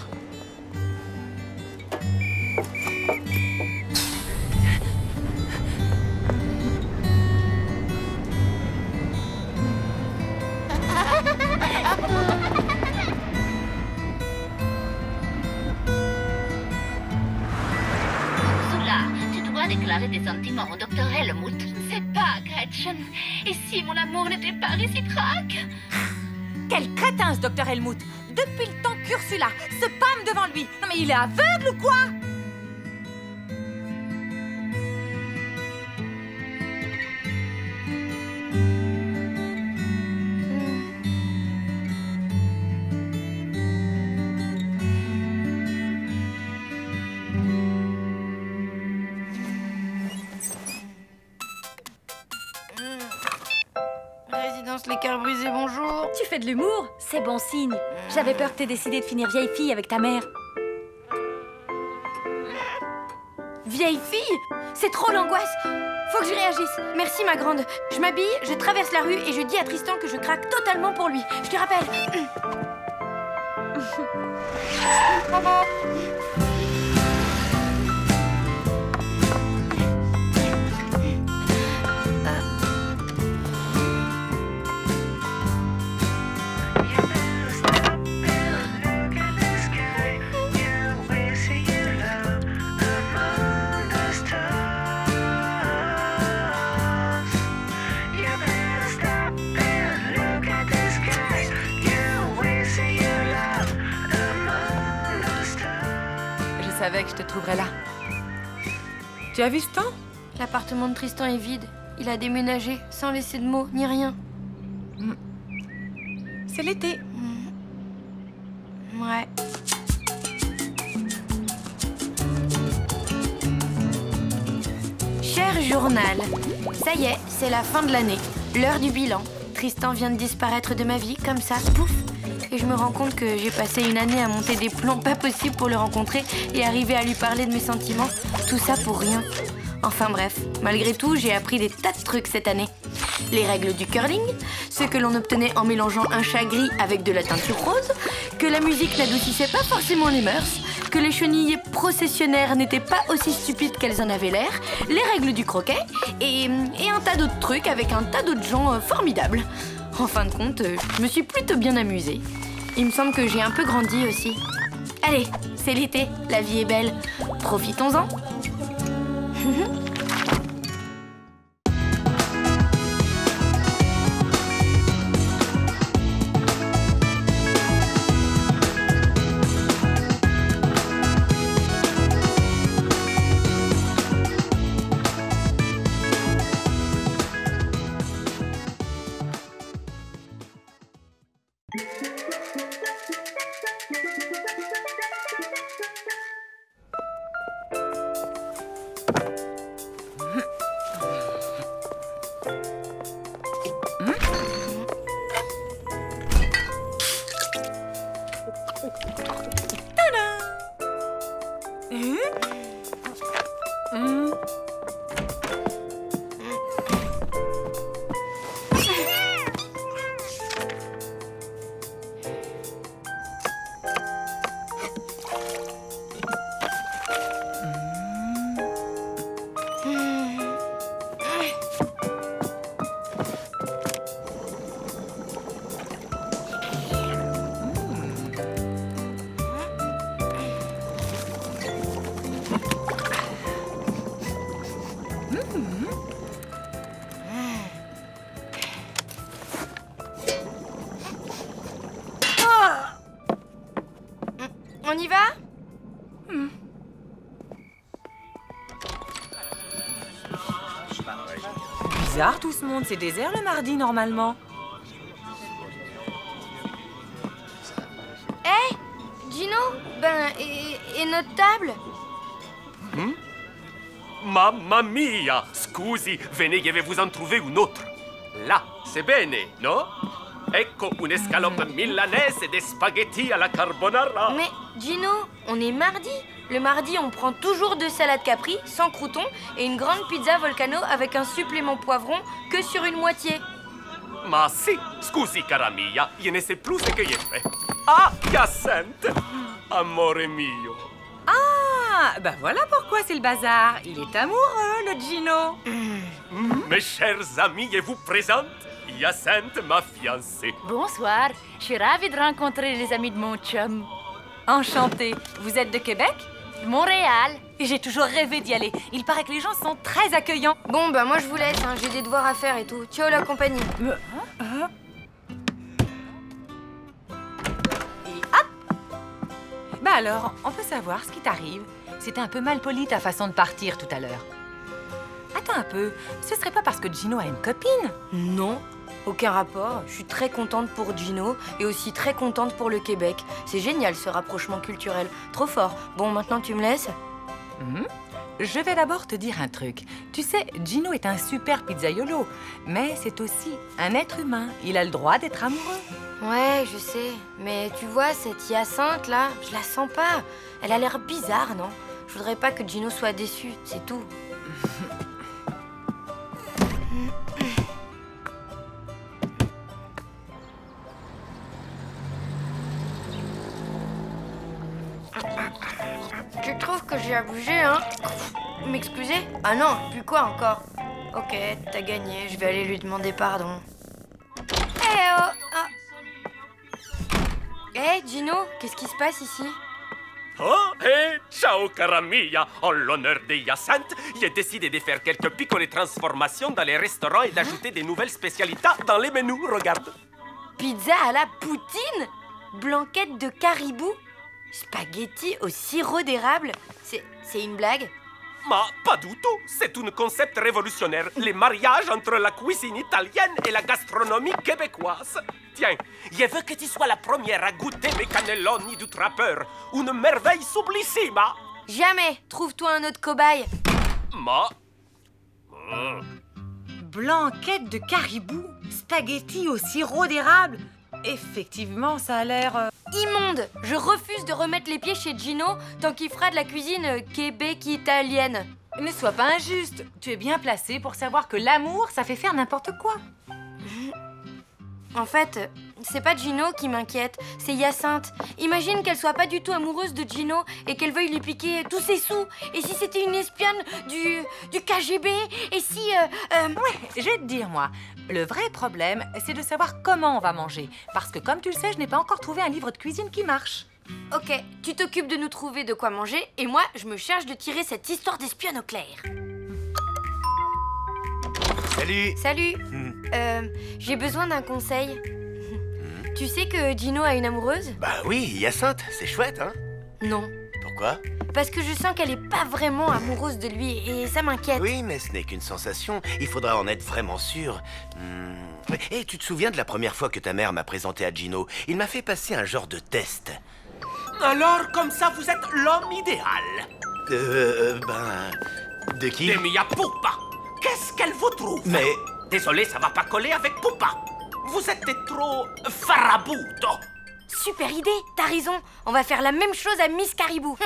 Ursula, tu dois déclarer tes sentiments au docteur Helmut. Je ne sais pas, Gretchen. Et si mon amour n'était pas réciproque? Quel crétin, ce docteur Helmut! Depuis le temps qu'Ursula se pâme devant lui. Non mais il est aveugle ou quoi? Résidence Les Cœurs Brisés, bonjour. Tu fais de l'humour? C'est bon signe. J'avais peur que t'aies décidé de finir vieille fille avec ta mère. Vieille fille? C'est trop l'angoisse. Faut que je réagisse. Merci, ma grande. Je m'habille, je traverse la rue et je dis à Tristan que je craque totalement pour lui. Je te rappelle. Je savais que je te trouverais là. Tu as vu ce temps? L'appartement de Tristan est vide. Il a déménagé sans laisser de mots ni rien. C'est l'été. Ouais. Cher journal, ça y est, c'est la fin de l'année. L'heure du bilan. Tristan vient de disparaître de ma vie, comme ça, pouf. Et je me rends compte que j'ai passé une année à monter des plans pas possibles pour le rencontrer et arriver à lui parler de mes sentiments. Tout ça pour rien. Enfin bref, malgré tout, j'ai appris des tas de trucs cette année. Les règles du curling, ce que l'on obtenait en mélangeant un chat gris avec de la teinture rose, que la musique n'adoucissait pas forcément les mœurs, que les chenilles processionnaires n'étaient pas aussi stupides qu'elles en avaient l'air, les règles du croquet et un tas d'autres trucs avec un tas d'autres gens formidables. En fin de compte, je me suis plutôt bien amusée. Il me semble que j'ai un peu grandi aussi. Allez, c'est l'été, la vie est belle. Profitons-en. On y va? Bizarre tout ce monde, c'est désert le mardi normalement. Hé, Gino, et notre table? Mamma mia! Scusi, venez, je vais vous en trouver une autre. Là, c'est bene, no? Ecco une escalope milanaise et des spaghettis à la carbonara. Mais, Gino, on est mardi. Le mardi, on prend toujours 2 salades Capri, sans croûtons, et une grande pizza Volcano avec un supplément poivron que sur une moitié. Ma sì, scusi cara mia, io ne sais plus ce che io fai. Ah, Hyacinthe, amore mio. Ah, ben voilà pourquoi c'est le bazar. Il est amoureux, le Gino. Mes chers amis, je vous présente Hyacinthe, ma fiancée. Bonsoir, je suis ravie de rencontrer les amis de mon chum. Enchantée. Vous êtes de Québec? Montréal. Et j'ai toujours rêvé d'y aller. Il paraît que les gens sont très accueillants. Bon, bah moi je vous laisse, hein. J'ai des devoirs à faire et tout. Ciao la compagnie. Et hop! Bah alors, on peut savoir ce qui t'arrive. C'était un peu mal poli ta façon de partir tout à l'heure. Attends un peu, ce serait pas parce que Gino a une copine? Non, aucun rapport. Je suis très contente pour Gino et aussi très contente pour le Québec. C'est génial ce rapprochement culturel. Trop fort. Bon, maintenant tu me laisses? Je vais d'abord te dire un truc. Tu sais, Gino est un super pizzaiolo, mais c'est aussi un être humain. Il a le droit d'être amoureux. Ouais, je sais. Mais tu vois, cette Hyacinthe là, je la sens pas. Elle a l'air bizarre, non? Je voudrais pas que Gino soit déçu, c'est tout. Tu trouves que j'ai abusé, hein? M'excuser? Ah non, puis quoi encore? Ok, t'as gagné, je vais aller lui demander pardon. Eh oh! Eh, Gino, qu'est-ce qui se passe ici? Oh, et ciao cara mia. En l'honneur de Hyacinthe, j'ai décidé de faire quelques piccole transformations dans les restaurants et d'ajouter des nouvelles spécialités dans les menus, regarde. Pizza à la poutine? Blanquette de caribou? Spaghetti au sirop d'érable? C'est une blague? Mais pas du tout. C'est un concept révolutionnaire. Les mariages entre la cuisine italienne et la gastronomie québécoise. Tiens, je veux que tu sois la première à goûter mes cannelloni du trappeur. Une merveille sublissime. Jamais. Trouve-toi un autre cobaye. Blanquette de caribou, spaghetti au sirop d'érable. Effectivement, ça a l'air... immonde. Je refuse de remettre les pieds chez Gino tant qu'il fera de la cuisine québec-italienne. Ne sois pas injuste. Tu es bien placé pour savoir que l'amour, ça fait faire n'importe quoi. En fait, c'est pas Gino qui m'inquiète, c'est Hyacinthe. Imagine qu'elle soit pas du tout amoureuse de Gino et qu'elle veuille lui piquer tous ses sous. Et si c'était une espionne du KGB? Et si... Ouais, je vais te dire, moi. Le vrai problème, c'est de savoir comment on va manger. Parce que, comme tu le sais, je n'ai pas encore trouvé un livre de cuisine qui marche. Ok, tu t'occupes de nous trouver de quoi manger et moi, je me charge de tirer cette histoire d'espionne au clair. Salut. Salut. J'ai besoin d'un conseil. Tu sais que Gino a une amoureuse? Bah oui, Hyacinthe, c'est chouette, hein? Non. Pourquoi? Parce que je sens qu'elle est pas vraiment amoureuse de lui et ça m'inquiète. Oui, mais ce n'est qu'une sensation. Il faudra en être vraiment sûr. Et tu te souviens de la première fois que ta mère m'a présenté à Gino? Il m'a fait passer un genre de test. Alors, comme ça, vous êtes l'homme idéal. De qui? De Mia Pupa. Qu'est-ce qu'elle vous trouve? Mais... Désolé, ça va pas coller avec Pupa. Vous êtes trop farabuto. Super idée, t'as raison. On va faire la même chose à Miss Caribou.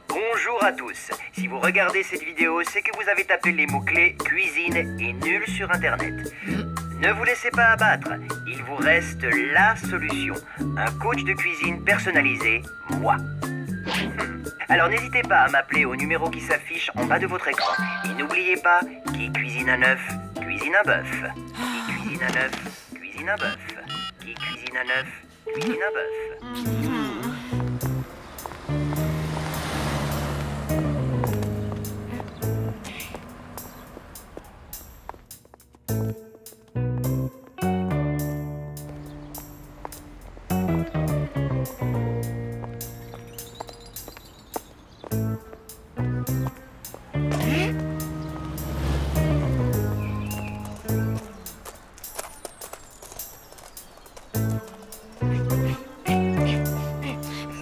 Bonjour à tous. Si vous regardez cette vidéo, c'est que vous avez tapé les mots-clés cuisine et nul sur Internet. Ne vous laissez pas abattre. Il vous reste la solution. Un coach de cuisine personnalisé, moi. Alors n'hésitez pas à m'appeler au numéro qui s'affiche en bas de votre écran. Et n'oubliez pas, qui cuisine un œuf, cuisine un bœuf. Qui cuisine un œuf, cuisine un bœuf. Qui cuisine un œuf, cuisine un bœuf.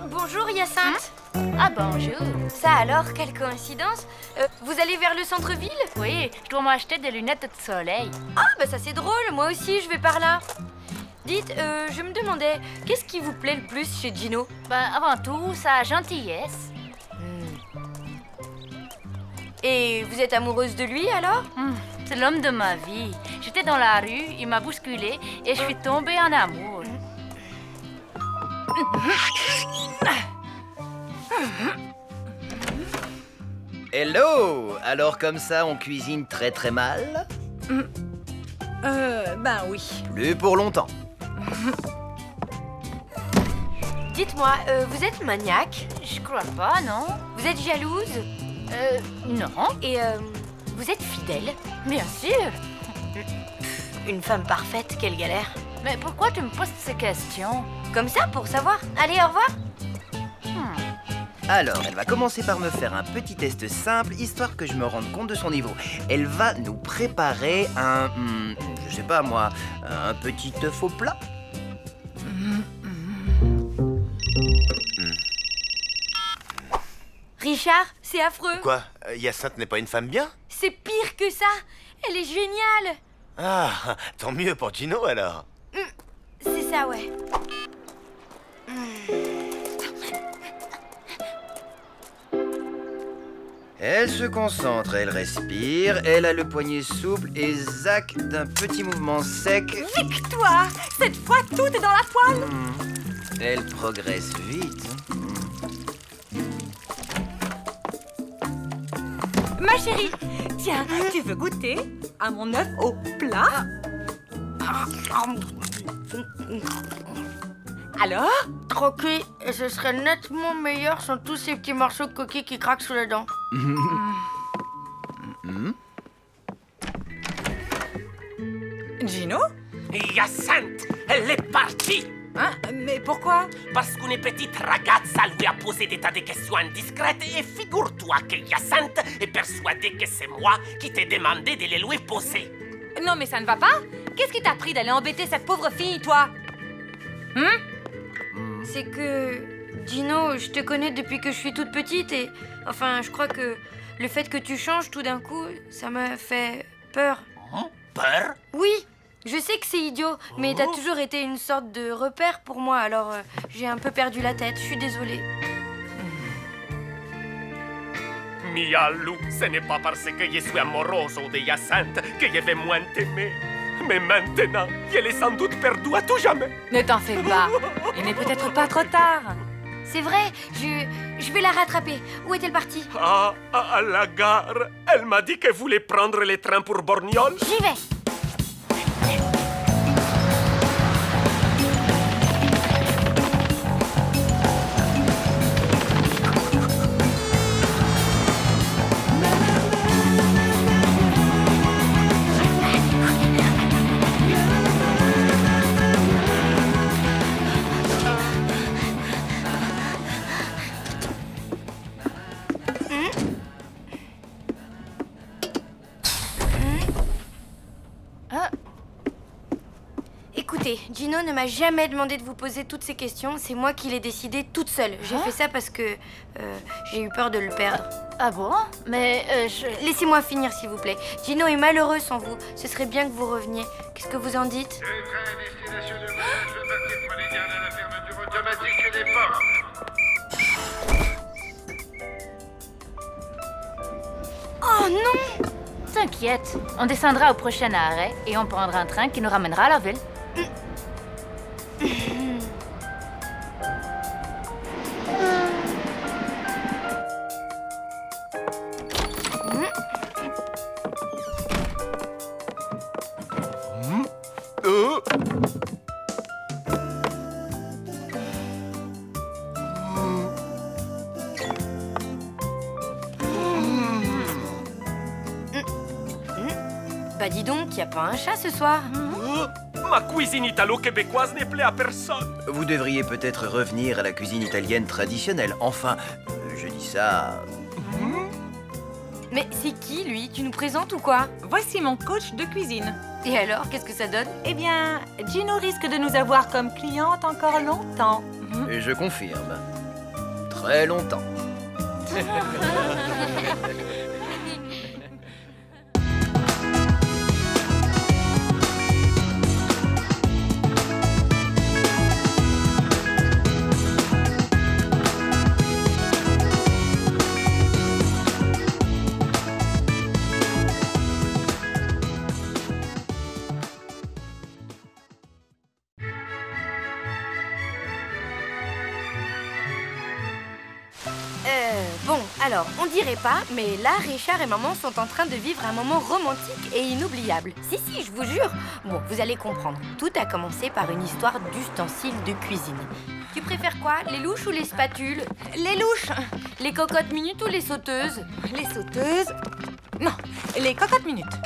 Bonjour Hyacinthe. Ah bonjour. Ça alors, quelle coïncidence. Vous allez vers le centre-ville? Oui, je dois m'acheter des lunettes de soleil. Ah bah ça c'est drôle, moi aussi je vais par là. Dites, je me demandais, qu'est-ce qui vous plaît le plus chez Gino? Ben, avant tout, sa gentillesse. Et vous êtes amoureuse de lui, alors? C'est l'homme de ma vie. J'étais dans la rue, il m'a bousculé et je suis tombée en amour. Hello! Alors comme ça, on cuisine très très mal? Ben oui. Plus pour longtemps. Dites-moi, vous êtes maniaque? Je crois pas, non. Vous êtes jalouse? Non. Et vous êtes fidèle? Bien sûr. Une femme parfaite, quelle galère. Mais pourquoi tu me poses ces questions? Comme ça, pour savoir. Allez, au revoir. Alors, elle va commencer par me faire un petit test simple, histoire que je me rende compte de son niveau. Elle va nous préparer un... je sais pas moi, un petit œuf au plat. Richard, c'est affreux. Quoi? Hyacinthe n'est pas une femme bien? C'est pire que ça. Elle est géniale. Ah, tant mieux pour Gino alors. C'est ça, ouais. Elle se concentre, elle respire, elle a le poignet souple et zac d'un petit mouvement sec. Victoire! Cette fois, tout est dans la poêle. Elle progresse vite. Ma chérie, tiens, tu veux goûter à mon œuf au plat? Alors? Croquer, et ce serait nettement meilleur sans tous ces petits morceaux de coquille qui craquent sous les dents. Gino? Hyacinthe, elle est partie. Hein? Mais pourquoi? Parce qu'une petite ragazza lui a posé des tas de questions indiscrètes et figure-toi que Hyacinthe est persuadée que c'est moi qui t'ai demandé de les lui poser. Non mais ça ne va pas? Qu'est-ce qui t'a pris d'aller embêter cette pauvre fille, toi? C'est que... Gino, je te connais depuis que je suis toute petite et... Enfin, je crois que le fait que tu changes tout d'un coup, ça m'a fait peur. Peur? Oui, je sais que c'est idiot, mais t'as toujours été une sorte de repère pour moi, alors j'ai un peu perdu la tête, je suis désolée. Mia Lou, ce n'est pas parce que je suis amoroso de Hyacinthe que je vais moins t'aimer. Mais maintenant, elle est sans doute perdue à tout jamais. Ne t'en fais pas, il n'est peut-être pas trop tard. C'est vrai, je vais la rattraper. Où est-elle partie? Ah, à la gare. Elle m'a dit qu'elle voulait prendre les trains pour Borgnole. J'y vais. Écoutez, Gino ne m'a jamais demandé de vous poser toutes ces questions. C'est moi qui l'ai décidé toute seule. J'ai fait ça parce que j'ai eu peur de le perdre. Ah bon? Mais Laissez-moi finir, s'il vous plaît. Gino est malheureux sans vous. Ce serait bien que vous reveniez. Qu'est-ce que vous en dites? Oh non! T'inquiète, on descendra au prochain arrêt et on prendra un train qui nous ramènera à la ville. Bah dis donc, y a pas un chat ce soir? Ma cuisine italo-québécoise n'est plaît à personne. Vous devriez peut-être revenir à la cuisine italienne traditionnelle. Enfin, je dis ça... Mais c'est qui, lui? Tu nous présentes ou quoi? Voici mon coach de cuisine. Et alors, qu'est-ce que ça donne? Eh bien, Gino risque de nous avoir comme cliente encore longtemps. Et je confirme. Très longtemps. Alors, on dirait pas, mais là, Richard et maman sont en train de vivre un moment romantique et inoubliable. Si, je vous jure. Bon, vous allez comprendre. Tout a commencé par une histoire d'ustensiles de cuisine. Tu préfères quoi? Les louches ou les spatules? Les louches. Les cocottes minutes ou les sauteuses? Les sauteuses. Non, les cocottes minutes.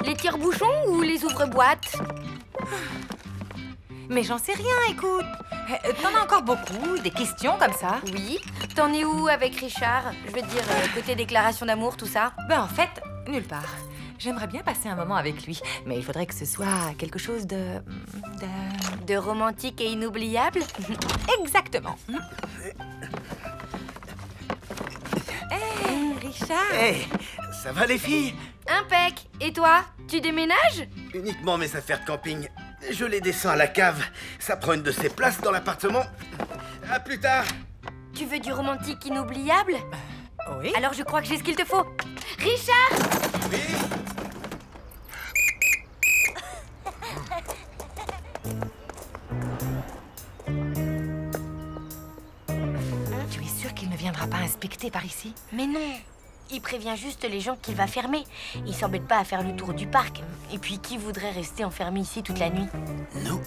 Les tire-bouchons ou les ouvre-boîtes? Mais j'en sais rien, écoute. T'en as encore beaucoup, des questions comme ça? Oui. T'en es où avec Richard? Je veux dire, côté déclaration d'amour, tout ça? Ben en fait, nulle part. J'aimerais bien passer un moment avec lui, mais il faudrait que ce soit quelque chose de romantique et inoubliable? Exactement. Hé, Richard. Hé, ça va les filles? Impec. Et toi? Tu déménages? Uniquement mes affaires de camping. Je les descends à la cave. Ça prend une de ces places dans l'appartement. À plus tard. Tu veux du romantique inoubliable? Oui. Alors je crois que j'ai ce qu'il te faut. Richard! Oui. Tu es sûr qu'il ne viendra pas inspecter par ici? Mais non. Il prévient juste les gens qu'il va fermer. Il s'embête pas à faire le tour du parc. Et puis, qui voudrait rester enfermé ici toute la nuit? Nous.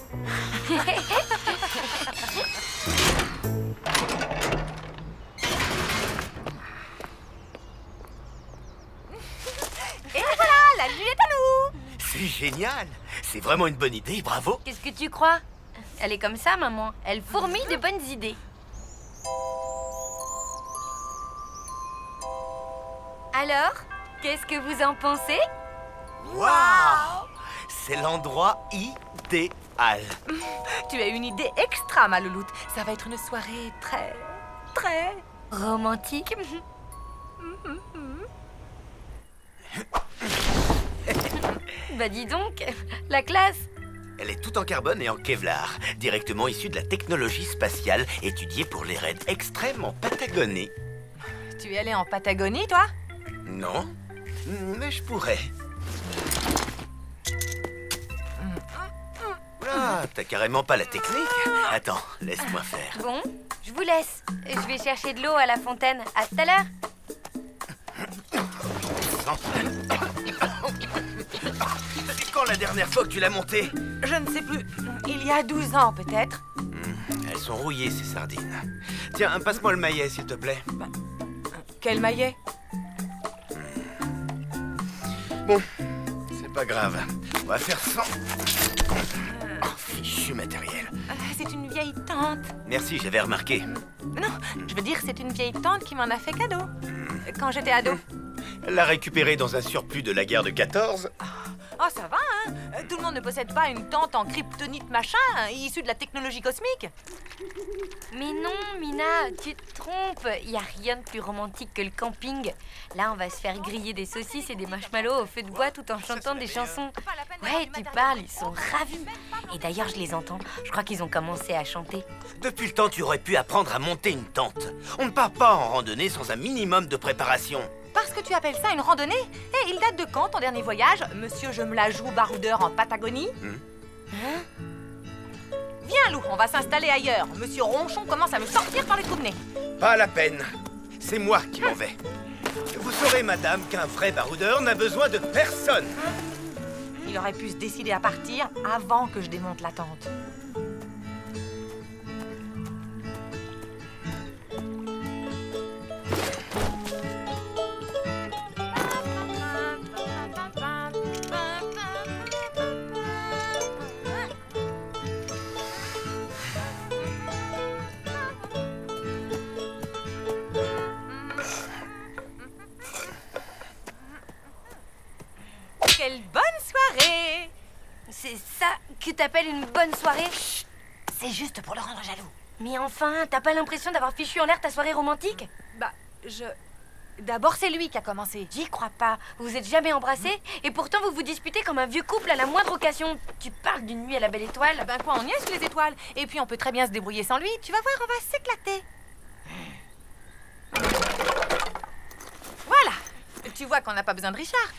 Et voilà, la lune est à nous! C'est génial. C'est vraiment une bonne idée, bravo. Qu'est-ce que tu crois? Elle est comme ça, maman. Elle fourmille de bonnes idées. Alors, qu'est-ce que vous en pensez? Waouh! C'est l'endroit idéal. Tu as une idée extra, ma louloute. Ça va être une soirée très romantique. Bah dis donc, la classe. Elle est toute en carbone et en Kevlar, directement issue de la technologie spatiale, étudiée pour les raids extrêmes en Patagonie. Tu es allé en Patagonie, toi? Non, mais je pourrais. Ah, t'as carrément pas la technique. Attends, laisse-moi faire. Bon, je vous laisse. Je vais chercher de l'eau à la fontaine. À tout à l'heure. C'est quand la dernière fois que tu l'as montée? Je ne sais plus. Il y a 12 ans, peut-être. Elles sont rouillées, ces sardines. Tiens, passe-moi le maillet, s'il te plaît. Quel maillet? Bon, c'est pas grave. On va faire sans... Oh, fichu matériel. C'est une vieille tante. Merci, j'avais remarqué. Non, je veux dire, c'est une vieille tante qui m'en a fait cadeau. Quand j'étais ado. Elle l'a récupéré dans un surplus de la guerre de 14. Oh, ça va, hein? Tout le monde ne possède pas une tente en kryptonite machin, issue de la technologie cosmique. Mais non, Mina, tu te trompes. Il n'y a rien de plus romantique que le camping. Là, on va se faire griller des saucisses et des marshmallows au feu de bois tout en chantant des chansons. Ouais, tu parles, ils sont ravis. Et d'ailleurs, je les entends. Je crois qu'ils ont commencé à chanter. Depuis le temps, tu aurais pu apprendre à monter une tente. On ne part pas en randonnée sans un minimum de préparation. Parce que tu appelles ça une randonnée? Et il date de quand, ton dernier voyage, monsieur je me la joue baroudeur en Patagonie? Hein? Viens, Lou, on va s'installer ailleurs. Monsieur Ronchon commence à me sortir par les trous de nez. Pas la peine. C'est moi qui m'en vais. Vous saurez, madame, qu'un vrai baroudeur n'a besoin de personne. Il aurait pu se décider à partir avant que je démonte la tente. Quelle bonne soirée! C'est ça que t'appelles une bonne soirée? Chut, c'est juste pour le rendre jaloux. Mais enfin, t'as pas l'impression d'avoir fichu en l'air ta soirée romantique? Bah, D'abord, c'est lui qui a commencé. J'y crois pas. Vous vous êtes jamais embrassés et pourtant vous vous disputez comme un vieux couple à la moindre occasion. Tu parles d'une nuit à la belle étoile. Ben quoi, on y est sur les étoiles. Et puis on peut très bien se débrouiller sans lui. Tu vas voir, on va s'éclater. Voilà. Tu vois qu'on n'a pas besoin de Richard.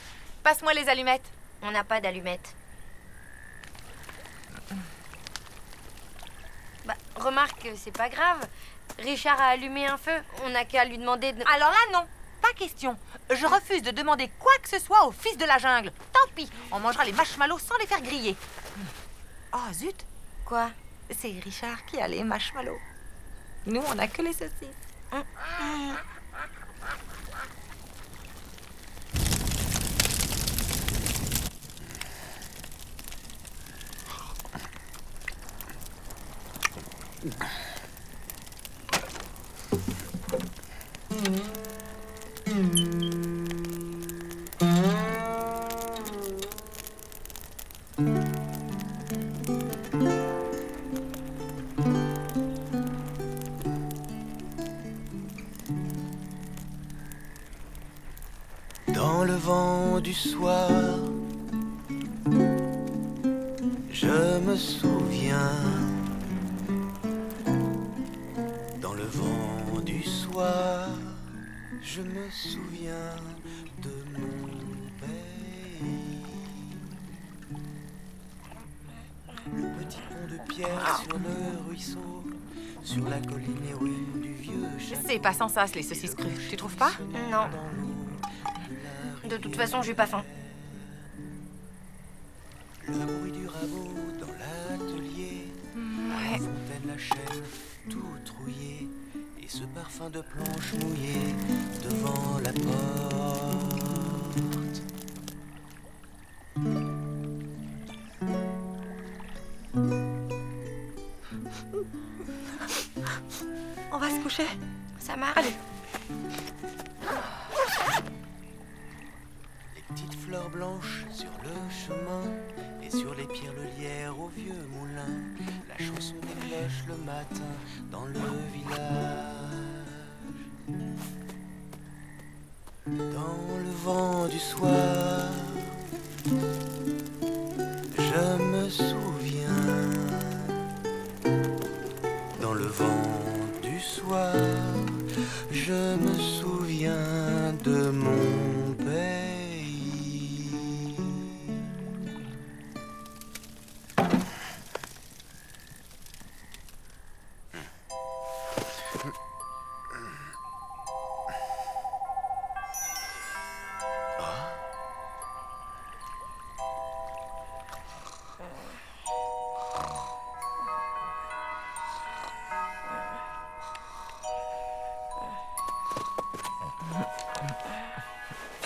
Passe-moi les allumettes. On n'a pas d'allumettes. Bah, remarque, c'est pas grave. Richard a allumé un feu. On n'a qu'à lui demander de... Alors là, non. Pas question. Je refuse de demander quoi que ce soit au fils de la jungle. Tant pis, on mangera les marshmallows sans les faire griller. Oh, zut. Quoi? C'est Richard qui a les marshmallows. Nous, on n'a que les saucisses. Dans le vent du soir, je me souviens. Dans le vent du soir, je me souviens de mon pays. Le petit pont de pierre sur le ruisseau, sur la colline héroïne du vieux château. C'est pas sans sas, les saucisses crues. Tu trouves pas? Non. De toute façon, j'ai pas faim. Le bruit du rabot dans l'atelier, Ouais. la fontaine, la chaîne, tout rouillé, et ce parfum de planche mouillée devant la porte. On va se coucher. Ça marche. Allez. Petites fleurs blanches sur le chemin et sur les pierres le lierre au vieux moulin. La chanson des cloches le matin dans le village. Dans le vent du soir, je me souviens. Dans le vent du soir, je me souviens de mon père.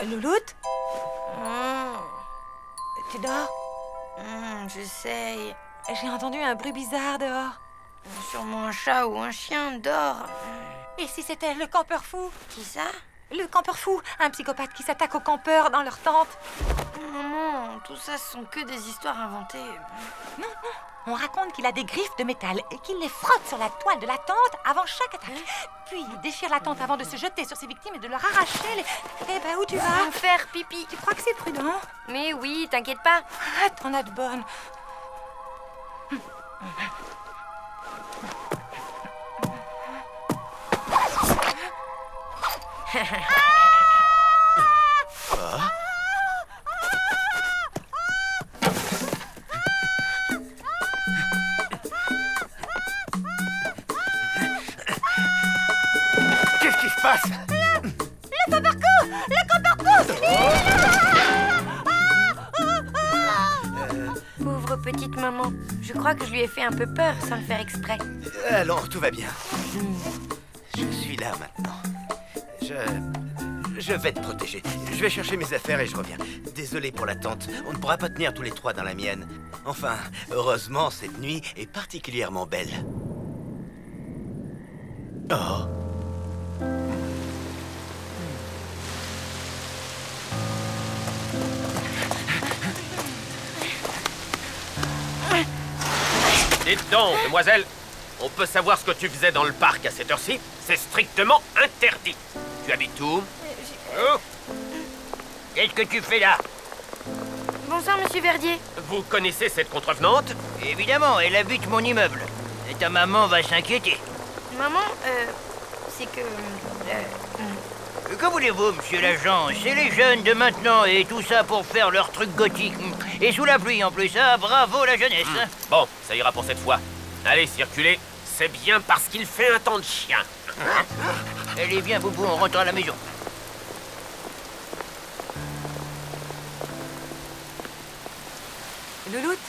Louloute? Tu dors? J'essaye. J'ai entendu un bruit bizarre dehors. Sûrement un chat ou un chien dort. Et si c'était le campeur fou? Qui ça? Le campeur fou, un psychopathe qui s'attaque aux campeurs dans leur tente. Maman, tout ça ce sont que des histoires inventées. Non, non. On raconte qu'il a des griffes de métal et qu'il les frotte sur la toile de la tente avant chaque attaque. Puis il déchire la tente avant de se jeter sur ses victimes et de leur arracher les... Eh ben, où tu vas? Faire pipi. Tu crois que c'est prudent? Mais oui, t'inquiète pas. Ah, t'en as de bonnes. Qu'est-ce qui se passe? Le campeur-fou! Le campeur-fou! Pauvre petite maman. Je crois que je lui ai fait un peu peur sans le faire exprès. Allons, tout va bien. Je suis là maintenant. Je vais te protéger. Je vais chercher mes affaires et je reviens. Désolé pour l'attente. On ne pourra pas tenir tous les trois dans la mienne. Enfin, heureusement, cette nuit est particulièrement belle. Oh. Dites donc, demoiselle, on peut savoir ce que tu faisais dans le parc à cette heure-ci? C'est strictement interdit. Tu habites où? Oh. Qu'est-ce que tu fais là? Bonsoir, monsieur Verdier. Vous connaissez cette contrevenante? Évidemment, elle habite mon immeuble. Et ta maman va s'inquiéter. Maman, c'est que... Que voulez-vous, monsieur l'agent? C'est les jeunes de maintenant et tout ça pour faire leur truc gothique. Et sous la pluie en plus, ah, bravo la jeunesse. Bon, ça ira pour cette fois. Allez, circulez. C'est bien parce qu'il fait un temps de chien. Allez, viens, Boubou, on rentre à la maison. Louloute?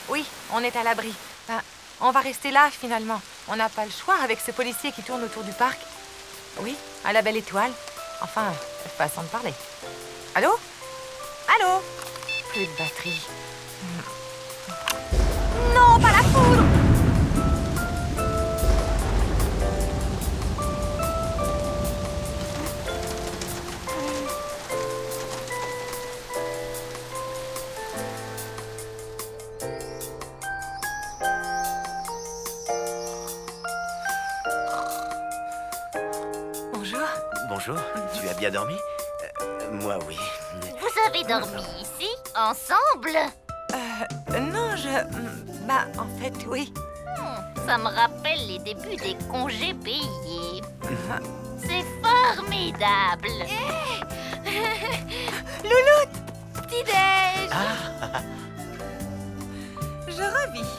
Oui, on est à l'abri. Enfin, on va rester là, finalement. On n'a pas le choix avec ce policier qui tourne autour du parc. Oui, à la belle étoile. Enfin, façon de parler. Allô? Allô? Plus de batterie. Non, pas la foudre! Bonjour, tu as bien dormi? Moi, oui. Vous avez dormi ici, ensemble? Non, bah, en fait, oui. Ça me rappelle les débuts des congés payés. C'est formidable. Louloute! Petit-déj! Je revis.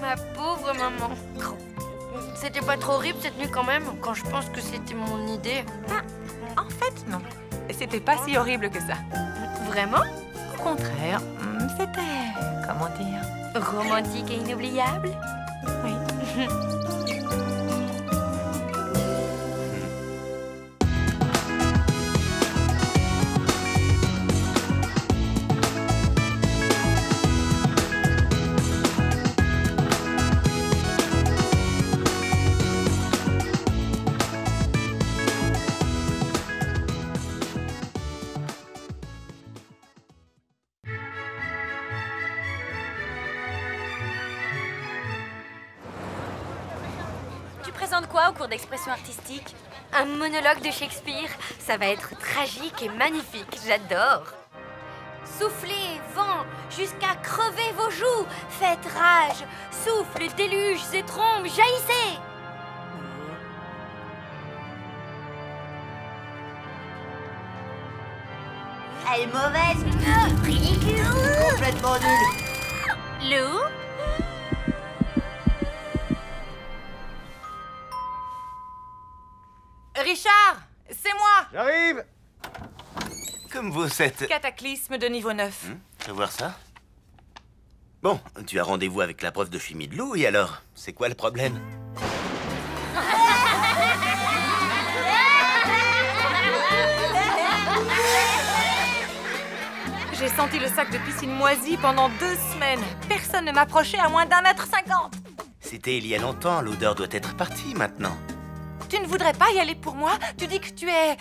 Ma pauvre maman. C'était pas trop horrible cette nuit quand même, quand je pense que c'était mon idée. En fait, non. C'était pas si horrible que ça. Vraiment? Au contraire, c'était... comment dire? Romantique et inoubliable? Oui. Quoi au cours d'expression artistique? Un monologue de Shakespeare. Ça va être tragique et magnifique. J'adore. Soufflez, vent, jusqu'à crever vos joues. Faites rage. Souffle, déluge et trombes, jaillissez. Elle est mauvaise. Ridicule. Complètement nulle. Lou? Richard, c'est moi. J'arrive. Comme vous êtes... Cataclysme de niveau 9. Je veux voir ça. Bon, tu as rendez-vous avec la prof de chimie de Lou, et alors? C'est quoi le problème? J'ai senti le sac de piscine moisi pendant 2 semaines. Personne ne m'approchait à moins d'1,50 m. C'était il y a longtemps, l'odeur doit être partie maintenant. Tu ne voudrais pas y aller pour moi? Tu dis que tu es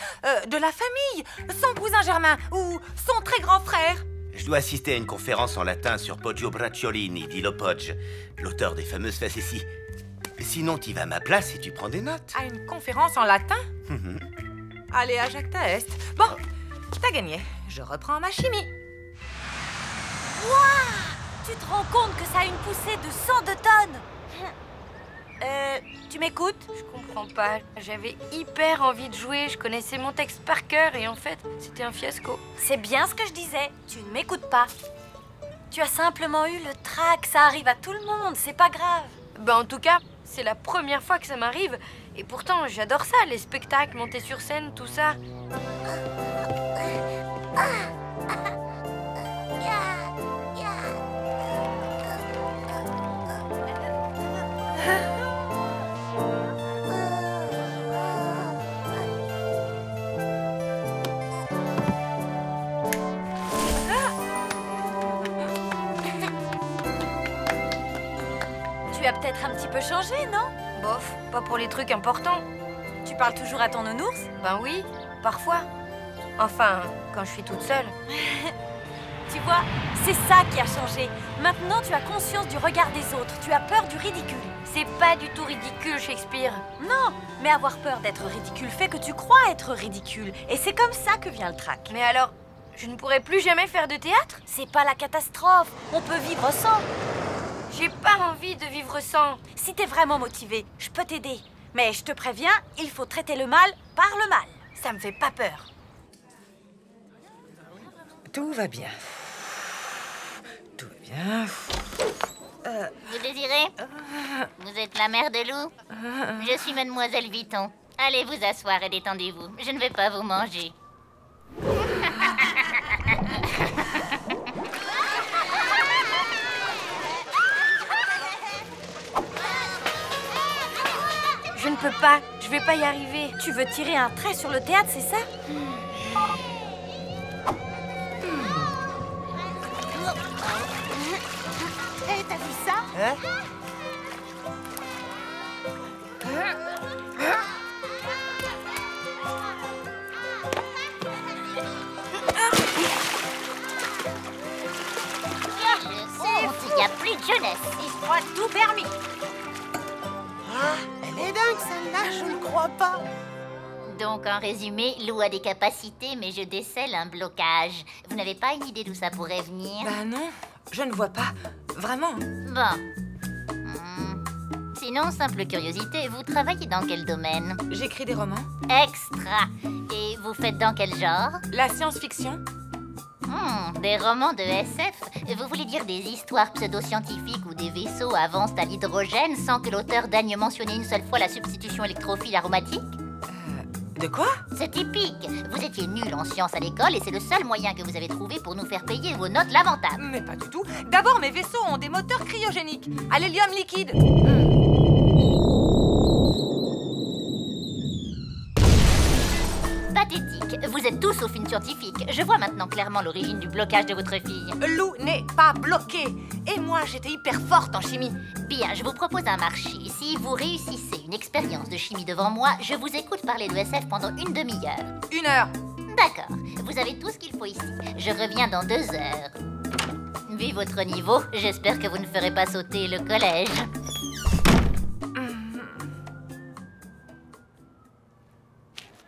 de la famille, son cousin germain ou son très grand frère. Je dois assister à une conférence en latin sur Poggio Bracciolini d'Ilo Poggio, l'auteur des fameuses facéties. Sinon, tu vas à ma place et tu prends des notes. À une conférence en latin? Allez, à Jacques Est. Bon, t'as gagné. Je reprends ma chimie. Waouh! Tu te rends compte que ça a une poussée de 102 tonnes? Tu m'écoutes? Je comprends pas. J'avais hyper envie de jouer. Je connaissais mon texte par cœur et en fait, c'était un fiasco. C'est bien ce que je disais. Tu ne m'écoutes pas. Tu as simplement eu le trac. Ça arrive à tout le monde. C'est pas grave. Bah en tout cas, c'est la première fois que ça m'arrive. Et pourtant, j'adore ça. Les spectacles, monter sur scène, tout ça. Tu as peut-être un petit peu changé, non? Bof, pas pour les trucs importants. Tu parles toujours à ton nounours? Ben oui, parfois. Enfin, quand je suis toute seule. Tu vois, c'est ça qui a changé. Maintenant, tu as conscience du regard des autres. Tu as peur du ridicule. C'est pas du tout ridicule, Shakespeare. Non, mais avoir peur d'être ridicule fait que tu crois être ridicule. Et c'est comme ça que vient le trac. Mais alors, je ne pourrai plus jamais faire de théâtre? C'est pas la catastrophe. On peut vivre sans. J'ai pas envie de vivre sans. Si t'es vraiment motivé, je peux t'aider. Mais je te préviens, il faut traiter le mal par le mal. Ça me fait pas peur. Tout va bien. Tout va bien. Vous désirez? Vous êtes la mère de Lou? Je suis Mademoiselle Vuitton. Allez vous asseoir et détendez-vous. Je ne vais pas vous manger. pas, je vais pas y arriver. Tu veux tirer un trait sur le théâtre, c'est ça? Hé, t'as vu ça? Hein? Il n'y a plus de jeunesse. Il se croit tout permis. Ah, elle est dingue celle-là, je ne crois pas. Donc, en résumé, Lou a des capacités, mais je décèle un blocage. Vous n'avez pas une idée d'où ça pourrait venir? Bah non, je ne vois pas. Vraiment. Bon. Sinon, simple curiosité, vous travaillez dans quel domaine? J'écris des romans. Extra. Et vous faites dans quel genre? La science-fiction. Des romans de SF? Vous voulez dire des histoires pseudo-scientifiques où des vaisseaux avancent à l'hydrogène sans que l'auteur daigne mentionner une seule fois la substitution électrophile aromatique? De quoi? C'est typique. Vous étiez nul en sciences à l'école et c'est le seul moyen que vous avez trouvé pour nous faire payer vos notes lamentables. Mais pas du tout. D'abord, mes vaisseaux ont des moteurs cryogéniques à l'hélium liquide. Pathétique. Vous êtes tous sauf une scientifique. Je vois maintenant clairement l'origine du blocage de votre fille. Lou n'est pas bloquée. Et moi, j'étais hyper forte en chimie. Bien, je vous propose un marché. Si vous réussissez une expérience de chimie devant moi, je vous écoute parler de SF pendant une demi-heure. 1 heure. D'accord. Vous avez tout ce qu'il faut ici. Je reviens dans 2 heures. Vu votre niveau, j'espère que vous ne ferez pas sauter le collège.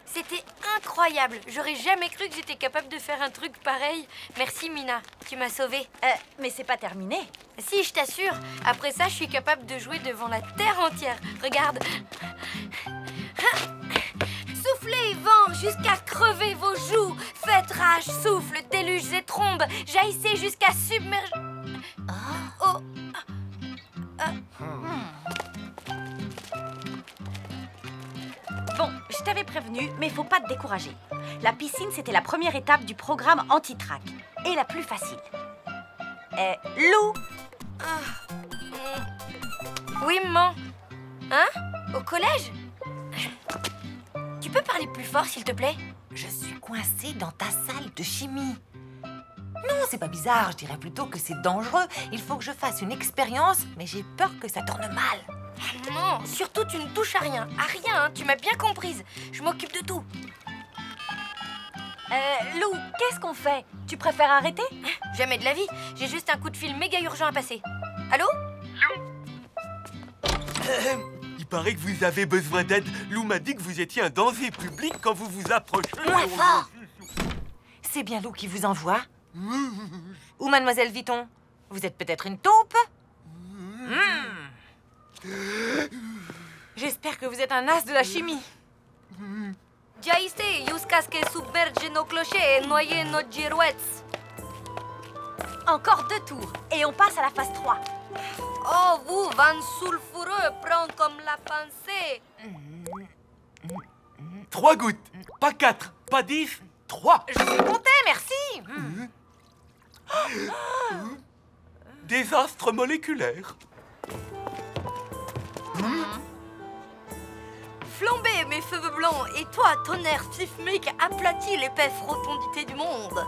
C'était incroyable. J'aurais jamais cru que j'étais capable de faire un truc pareil. Merci, Mina. Tu m'as sauvée. Mais c'est pas terminé. Si, je t'assure. Après ça, je suis capable de jouer devant la terre entière. Regarde. Soufflez, vent, jusqu'à crever vos joues. Faites rage, souffle, déluge et trombes. Jaillissez jusqu'à submerger... Oh. Bon, je t'avais prévenu, mais faut pas te décourager. La piscine, c'était la première étape du programme anti-trac. Et la plus facile. Lou! Oui, maman. Hein? Au collège? Tu peux parler plus fort, s'il te plaît? Je suis coincée dans ta salle de chimie. Non, c'est pas bizarre, je dirais plutôt que c'est dangereux. Il faut que je fasse une expérience, mais j'ai peur que ça tourne mal. Non, surtout tu ne touches à rien. À rien, hein, tu m'as bien comprise. Je m'occupe de tout. Lou, qu'est-ce qu'on fait? Tu préfères arrêter? Jamais de la vie. J'ai juste un coup de fil méga urgent à passer. Allô? Il paraît que vous avez besoin d'aide. Lou m'a dit que vous étiez un danger public quand vous vous approchez. Moins fort! C'est bien Lou qui vous envoie? Ou Mademoiselle Vuitton? Vous êtes peut-être une taupe? J'espère que vous êtes un as de la chimie. Jaiste, jusqu'à ce que submerge nos clochers et noyer nos girouettes. Encore 2 tours, et on passe à la phase 3. Oh, vous, vent sulfureux, prends comme la pensée. 3 gouttes, pas 4, pas 10, 3. Je vais compter, merci. Désastre moléculaire. Flambez, mes cheveux blancs, et toi, tonnerre sismique, aplatis l'épaisse rotondité du monde.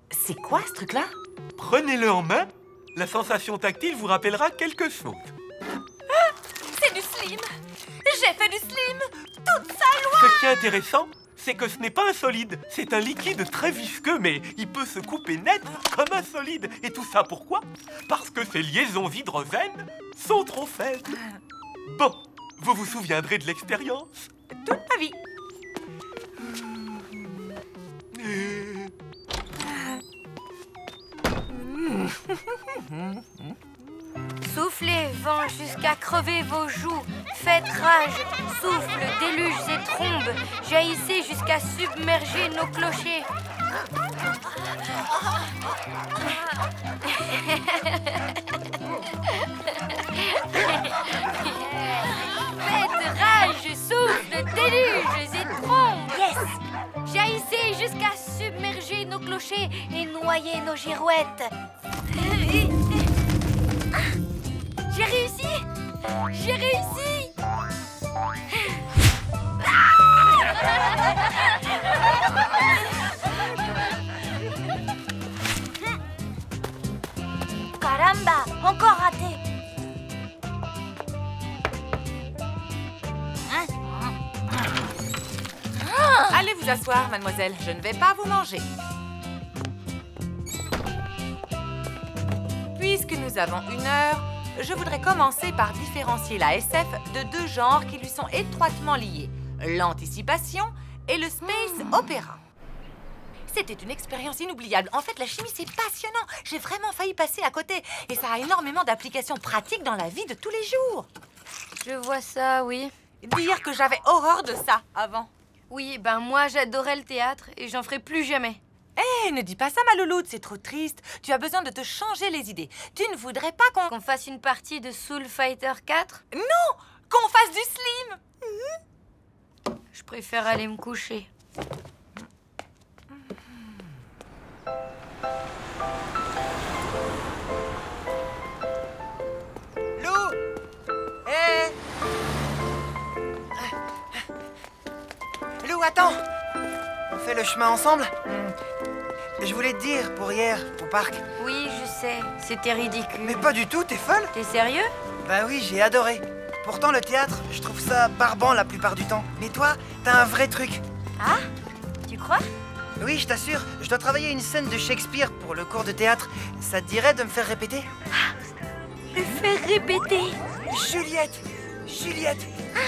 C'est quoi ce truc-là? Prenez-le en main. La sensation tactile vous rappellera quelque chose. C'est du slim. J'ai fait du slim toute sa loi. Ce qui est intéressant, c'est que ce n'est pas un solide. C'est un liquide très visqueux, mais il peut se couper net comme un solide. Et tout ça pourquoi? Parce que ces liaisons hydrogènes sont trop faibles. Bon, vous vous souviendrez de l'expérience? Toute ma vie. Soufflez, vent, jusqu'à crever vos joues. Faites rage, souffle, déluge et trombe. Jaillissez jusqu'à submerger nos clochers. Faites rage, souffle, déluge et trombe. Yes! Jaillissez jusqu'à submerger nos clochers et noyer nos girouettes. J'ai réussi! J'ai réussi! Caramba, encore raté. Allez vous asseoir, mademoiselle. Je ne vais pas vous manger. Puisque nous avons 1 heure, je voudrais commencer par différencier la SF de 2 genres qui lui sont étroitement liés. L'anticipation et le space opéra. C'était une expérience inoubliable. En fait, la chimie, c'est passionnant. J'ai vraiment failli passer à côté. Et ça a énormément d'applications pratiques dans la vie de tous les jours. Je vois ça, oui. Dire que j'avais horreur de ça avant. Oui, ben moi, j'adorais le théâtre et j'en ferai plus jamais. Hé, ne dis pas ça, ma louloute, c'est trop triste. Tu as besoin de te changer les idées. Tu ne voudrais pas qu'on fasse une partie de Soul Fighter 4? Non, qu'on fasse du slim. Je préfère aller me coucher. Lou! Hé! Lou, attends! On fait le chemin ensemble? Je voulais te dire, pour hier, au parc. Oui, je sais, c'était ridicule. Mais pas du tout, t'es folle? T'es sérieux? Bah oui, j'ai adoré. Pourtant, le théâtre, je trouve ça barbant la plupart du temps. Mais toi, t'as un vrai truc. Ah? Tu crois? Oui, je t'assure, je dois travailler une scène de Shakespeare pour le cours de théâtre. Ça te dirait de me faire répéter? Me faire répéter? Juliette! Juliette!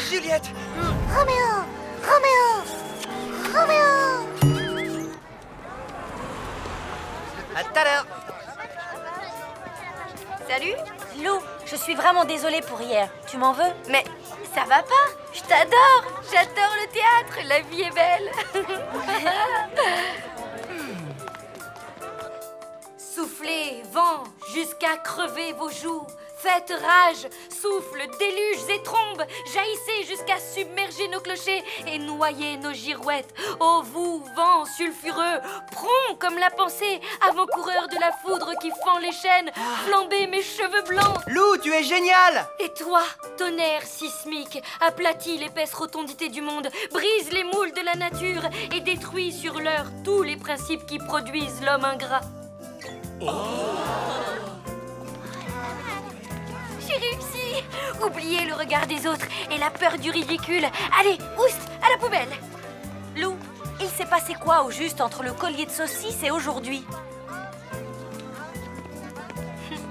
Juliette! Roméo! Roméo! Roméo! À tout à l'heure! Salut? Lou, je suis vraiment désolée pour hier. Tu m'en veux? Mais ça va pas? Je t'adore! J'adore le théâtre! La vie est belle! Soufflez, vent, jusqu'à crever vos joues. Faites rage, souffle, déluges et trombes. Jaillissez jusqu'à submerger nos clochers et noyer nos girouettes. Ô vous, vent sulfureux, prompt comme la pensée, avant-coureur de la foudre qui fend les chaînes, flambez mes cheveux blancs. Lou, tu es génial! Et toi, tonnerre sismique, aplatis l'épaisse rotondité du monde, brise les moules de la nature et détruis sur l'heure tous les principes qui produisent l'homme ingrat. J'ai réussi! Oubliez le regard des autres et la peur du ridicule. Allez, oust, à la poubelle! Lou, il s'est passé quoi au juste entre le collier de saucisse et aujourd'hui?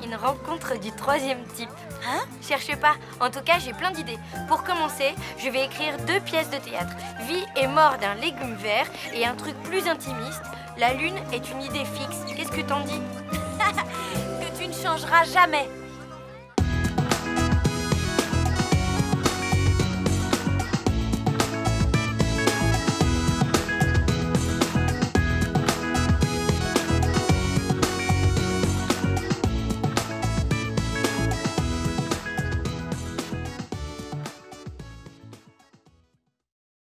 Une rencontre du 3e type. Hein? Cherchez pas. En tout cas, j'ai plein d'idées. Pour commencer, je vais écrire 2 pièces de théâtre. Vie et mort d'un légume vert et un truc plus intimiste. La lune est une idée fixe. Qu'est-ce que t'en dis? Que tu ne changeras jamais.